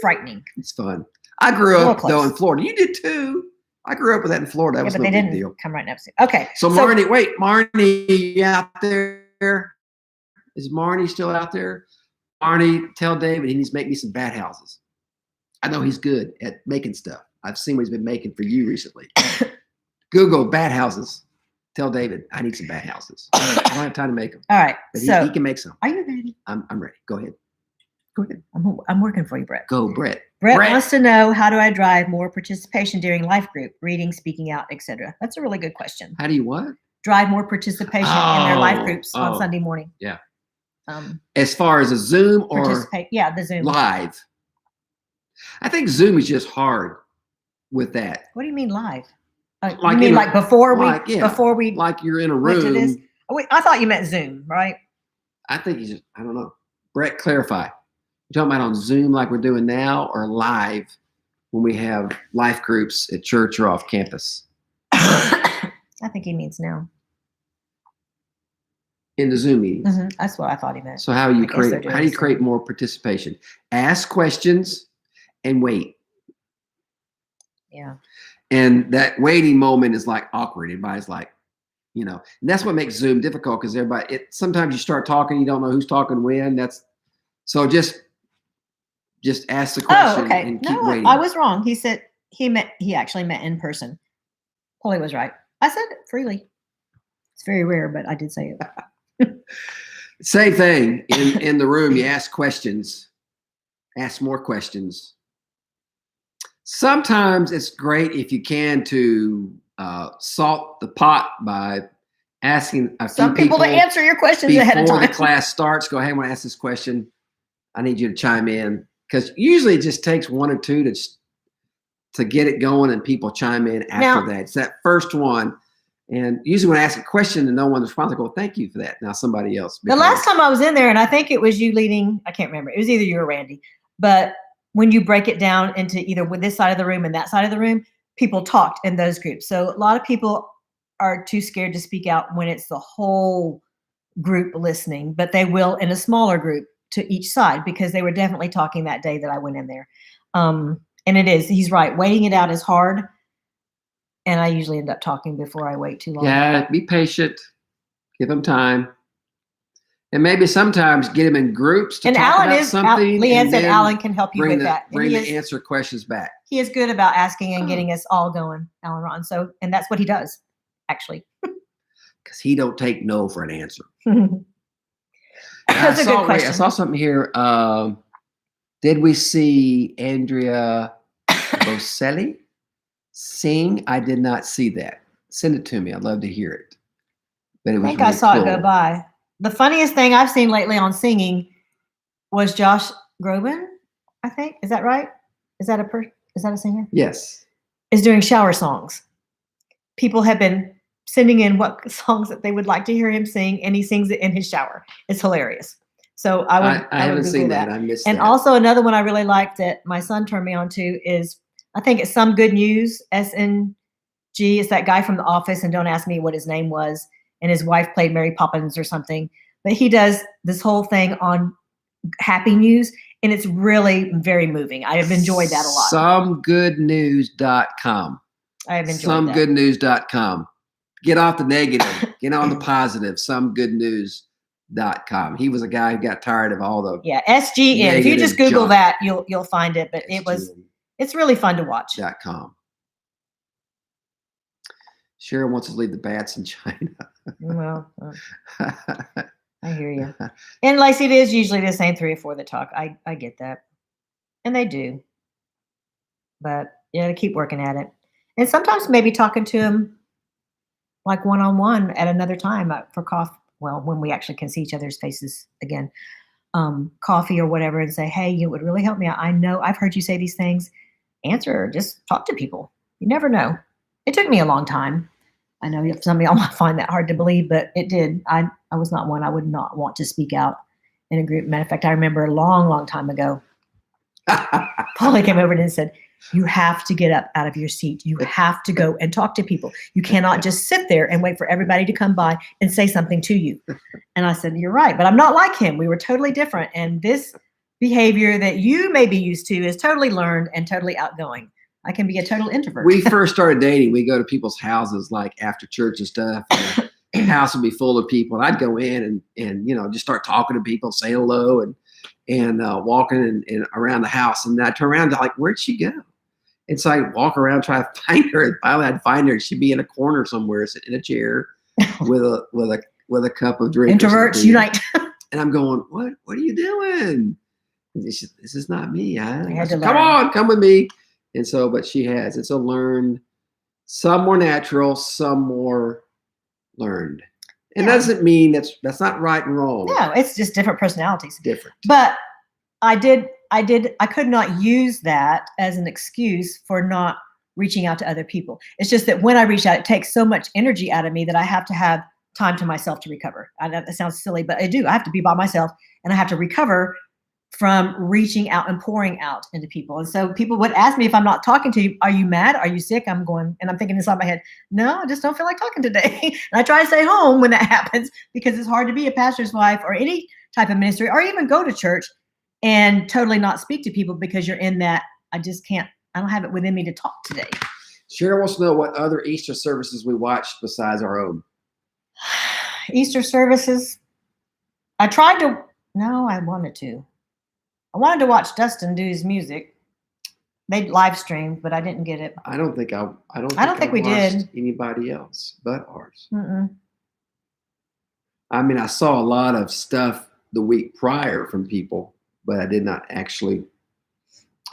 frightening. It's fun. I grew A little up though in close. Florida. You did too. I grew up with that in Florida. That Yeah, was but no they big didn't deal. come right next to you. Okay. So Marnie, you out there? Is Marnie still out there? Marnie, tell David he needs to make me some bat houses. I know he's good at making stuff. I've seen what he's been making for you recently. Google bat houses. Tell David I need some bat houses. I don't have time to make them, All right. but So he can make some. are you ready? I'm ready. Go ahead. Go ahead. I'm working for you, Brett. Go, Brett. Brett Brett. wants to know, how do I drive more participation during life group, reading, speaking out, etc.? That's a really good question. How do you what? Drive more participation in their life groups on Oh. Sunday morning. Yeah. Um, As far as a Zoom or participate. Yeah, the Zoom. live? I think Zoom is just hard with that. What do you mean live? Like you mean in a- like before like, yeah, before we Like you're in a went to room. this? Oh, wait, I thought you meant Zoom, right? I think he's just, I don't know. Brett, clarify. You talking about on Zoom like we're doing now, or live when we have life groups at church or off campus? I think he means now. In the Zoom meetings. That's what I thought he meant. So how do you I guess they're create? doing How do you the create same. more participation? Ask questions and wait. Yeah. And that waiting moment is like awkward. Everybody's like, you know, and that's what makes Zoom difficult because everybody. Sometimes you start talking, you don't know who's talking when. So just ask the question Oh, okay. and keep No, waiting. I was wrong. He said he actually meant in person. Polly was right. I said it freely. It's very rare, but I did say it. Same thing in the room. You ask questions, ask more questions. Sometimes it's great if you can to salt the pot by asking a Some few people to answer your questions ahead of before time. the class starts. Go, hey, I want to ask this question. I need you to chime in, because usually it just takes one or two to get it going, and people chime in after that. It's that first one. And usually when I ask a question and no one responds, I go, thank you for that. Now somebody else. The last time I was in there, and I think it was you leading, I can't remember. It was either you or Randy. But when you break it down into either with this side of the room and that side of the room, people talked in those groups. So a lot of people are too scared to speak out when it's the whole group listening, but they will in a smaller group to each side, because they were definitely talking that day that I went in there. And he's right. Waiting it out is hard. And I usually end up talking before I wait too long. Yeah, be patient. Give them time. And maybe sometimes get them in groups to talk about something. Leanne said Alan can help you with that. Bring the answer questions back. He is good about asking and getting us all going, Alan Ron. So, and that's what he does, actually. Because he don't take no for an answer. That's a good question. I saw something here. Did we see Andrea Bocelli sing? I did not see that. Send it to me. I'd love to hear it. But it was I think I saw it go by. The funniest thing I've seen lately on singing was Josh Groban, I think. Is that right? Is that a singer? Yes. Is doing shower songs. People have been sending in what songs that they would like to hear him sing, and he sings it in his shower. It's hilarious. So I haven't seen that. I missed and that. And also another one I really liked that my son turned me on to is, I think it's Some Good News, SNG. It's that guy from The Office, and don't ask me what his name was. And his wife played Mary Poppins or something. But he does this whole thing on happy news, and it's really very moving. I have enjoyed that a lot. Somegoodnews.com. I have enjoyed that. Somegoodnews.com. Get off the negative. Get on the positive. Somegoodnews.com. He was a guy who got tired of all the SGN. If you just Google junk. that, you'll find it. But it's really fun to watch. .com. Cheryl wants to leave the bats in China. Well, I hear you. And Lacey, it is usually the same 3 or 4 that talk. I get that. And they do. But yeah, to keep working at it. And sometimes maybe talking to them like one-on-one at another time for coffee. Well, when we actually can see each other's faces again. Coffee or whatever, and say, hey, it would really help me out. I know I've heard you say these things. Answer, just talk to people. You never know. It took me a long time. I know some of y'all might find that hard to believe, but it did. I was not one. I would not want to speak out in a group. Matter of fact, I remember a long, long time ago, Polly came over and said, you have to get up out of your seat. You have to go and talk to people. You cannot just sit there and wait for everybody to come by and say something to you. And I said, you're right, but I'm not like him. We were totally different. And this behavior that you may be used to is totally learned and totally outgoing. I can be a total introvert. We first started dating. We go to people's houses like after church and stuff. And the house would be full of people. And I'd go in and just start talking to people, say hello, and walking and around the house. And I'd turn around and like, where'd she go? And so I'd walk around, try to find her. And finally I'd find her. She'd be in a corner somewhere, sitting in a chair with a cup of drink. Introverts unite. And I'm going, what are you doing? And this is not me. I said, come with me. And so, but she has. And so learned, some more natural, some more learned. And that doesn't mean that's not right and wrong. No, it's just different personalities. Different. But I could not use that as an excuse for not reaching out to other people. It's just that when I reach out, it takes so much energy out of me that I have to have time to myself to recover. I know that sounds silly, but I do. I have to be by myself, and I have to recover from reaching out and pouring out into people. And so people would ask me if I'm not talking to you, are you mad? Are you sick? I'm going, and I'm thinking inside my head, no, I just don't feel like talking today. And I try to stay home when that happens, because it's hard to be a pastor's wife or any type of ministry, or even go to church and totally not speak to people, because you're in that, I don't have it within me to talk today. Sharon wants to know what other Easter services we watched besides our own. Easter services. I wanted to. I wanted to watch Dustin do his music. They live streamed, but I didn't get it. I don't think we watched did. anybody else but ours. Mm-mm. I mean, I saw a lot of stuff the week prior from people, but I did not actually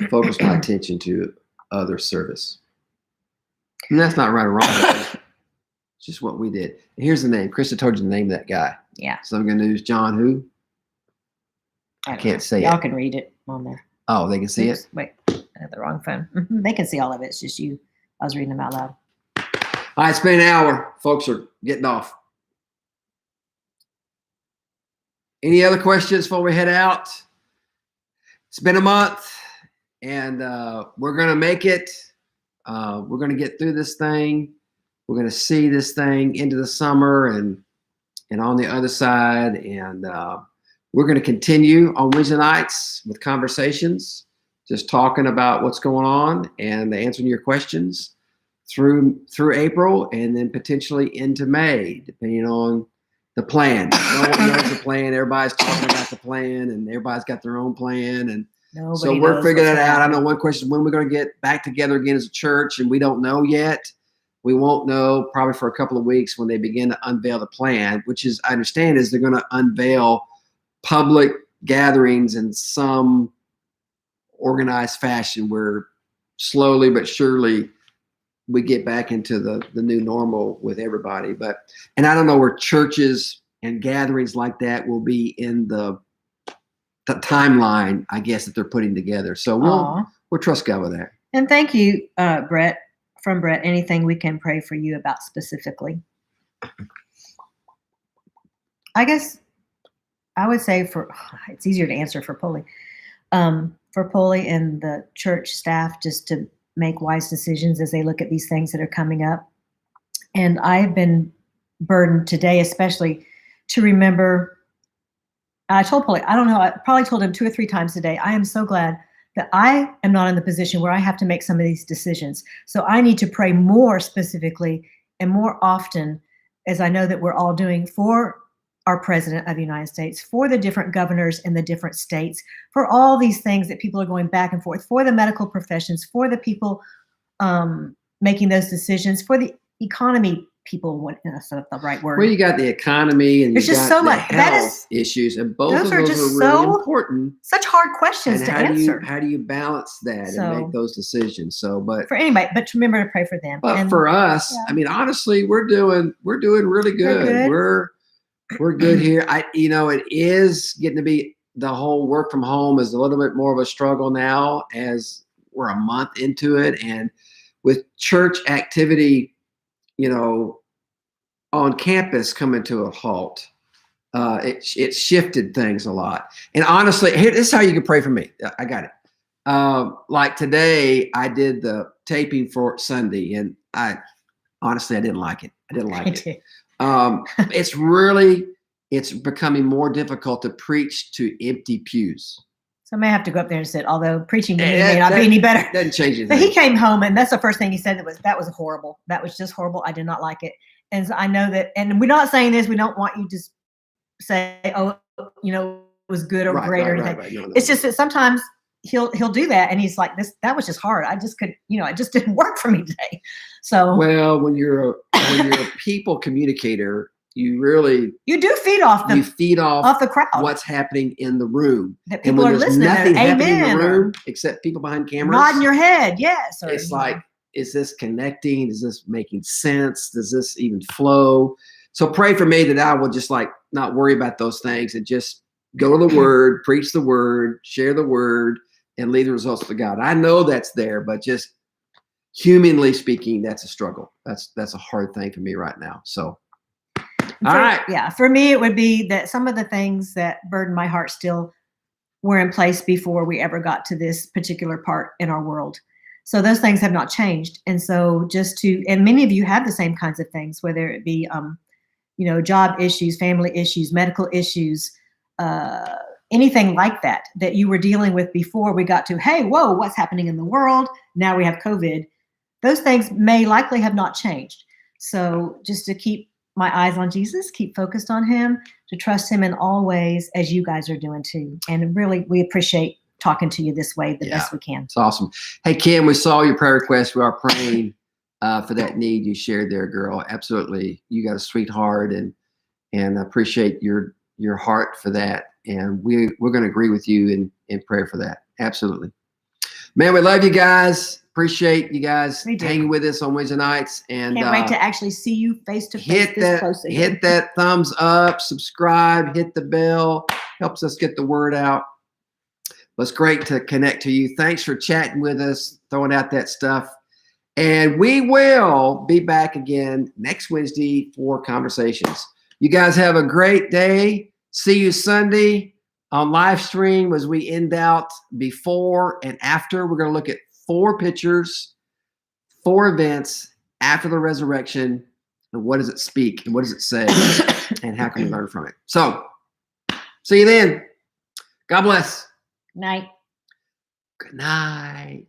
focus my attention to other service. And that's not right or wrong. It's just what we did. And here's the name. Krista told you the name of that guy. Yeah. So I'm going to use John who? I can't say Y'all it. can read it on there. Oh, they can see Oops, it? Wait, I had the wrong phone. They can see all of it. It's just you. I was reading them out loud. All right, it's been an hour. Folks are getting off. Any other questions before we head out? It's been a month, and we're going to make it. We're going to get through this thing. We're going to see this thing into the summer and on the other side. And we're going to continue on Wednesday nights with conversations, just talking about what's going on and answering your questions through April, and then potentially into May, depending on the plan. No one knows the plan. Everybody's talking about the plan, and everybody's got their own plan. And so we're figuring it out. I know one question, when we're going to get back together again as a church, and we don't know yet. We won't know probably for a couple of weeks when they begin to unveil the plan, which is, I understand, is they're going to unveil public gatherings in some organized fashion, where slowly but surely we get back into the new normal with everybody. And I don't know where churches and gatherings like that will be in the timeline, I guess, that they're putting together. So we'll trust God with that. And thank you, Brett, from Brett. Anything we can pray for you about specifically? I guess I would say it's easier to answer for Poly. For Poly and the church staff, just to make wise decisions as they look at these things that are coming up. And I've been burdened today, especially, to remember. I told Poly, I don't know, I probably told him 2 or 3 times today, I am so glad that I am not in the position where I have to make some of these decisions. So I need to pray more specifically and more often, as I know that we're all doing, for our president of the United States, for the different governors in the different states, for all these things that people are going back and forth, for the medical professions, for the people making those decisions, for the economy people, that's not the right word. Well, you got the economy, and there's you just got so the much health issues, and both of those are really important. Such hard questions to answer. How do you balance that and make those decisions? But remember to pray for them. But for us, I mean, honestly, we're doing really good. We're good here. It is getting to be, the whole work from home is a little bit more of a struggle now, as we're a month into it, and with church activity, on campus coming to a halt, it shifted things a lot. And honestly, this is how you can pray for me. I got it. Like today, I did the taping for Sunday, and I didn't like it. It's becoming more difficult to preach to empty pews. So I may have to go up there and sit, although preaching to me may not be any better. Doesn't change anything. But he came home, and that's the first thing he said, that was horrible. That was just horrible. I did not like it. And so I know that, and we're not saying this, we don't want you to say, oh, it was good or great or anything. Right. It's just that sometimes he'll do that, and he's like, that was just hard. I just could, it just didn't work for me today. So when you're a people communicator, you do feed off them. You feed off the crowd. What's happening in the room. That people are listening. Nothing happening in the room except people behind cameras. Nodding your head, yes. It's like, is this connecting? Is this making sense? Does this even flow? So pray for me that I will just not worry about those things and just go to the word, preach the word, share the word, and leave the results to God. I know that's there, but just humanly speaking, that's a struggle. That's a hard thing for me right now. So All right. Yeah. For me, it would be that some of the things that burden my heart still were in place before we ever got to this particular part in our world. So those things have not changed. And so and many of you have the same kinds of things, whether it be, job issues, family issues, medical issues, anything like that you were dealing with before we got to, hey, whoa, what's happening in the world? Now we have COVID. Those things may likely have not changed. So just to keep my eyes on Jesus, keep focused on him, to trust him in all ways, as you guys are doing too. And really, we appreciate talking to you this way the best we can. It's awesome. Hey, Kim, we saw your prayer request. We are praying for that need you shared there, girl. Absolutely. You got a sweetheart, and I appreciate your heart for that. And we're going to agree with you in prayer for that. Absolutely. Man, we love you guys. Appreciate you guys hanging with us on Wednesday nights. And can't wait to actually see you face to face. Hit that thumbs up, subscribe, hit the bell. Helps us get the word out. But it's great to connect to you. Thanks for chatting with us, throwing out that stuff. And we will be back again next Wednesday for conversations. You guys have a great day. See you Sunday on live stream as we end out before and after. We're going to look at 4 pictures, 4 events after the resurrection. And what does it speak? And what does it say? And how can we learn from it? So, see you then. God bless. Night. Good night.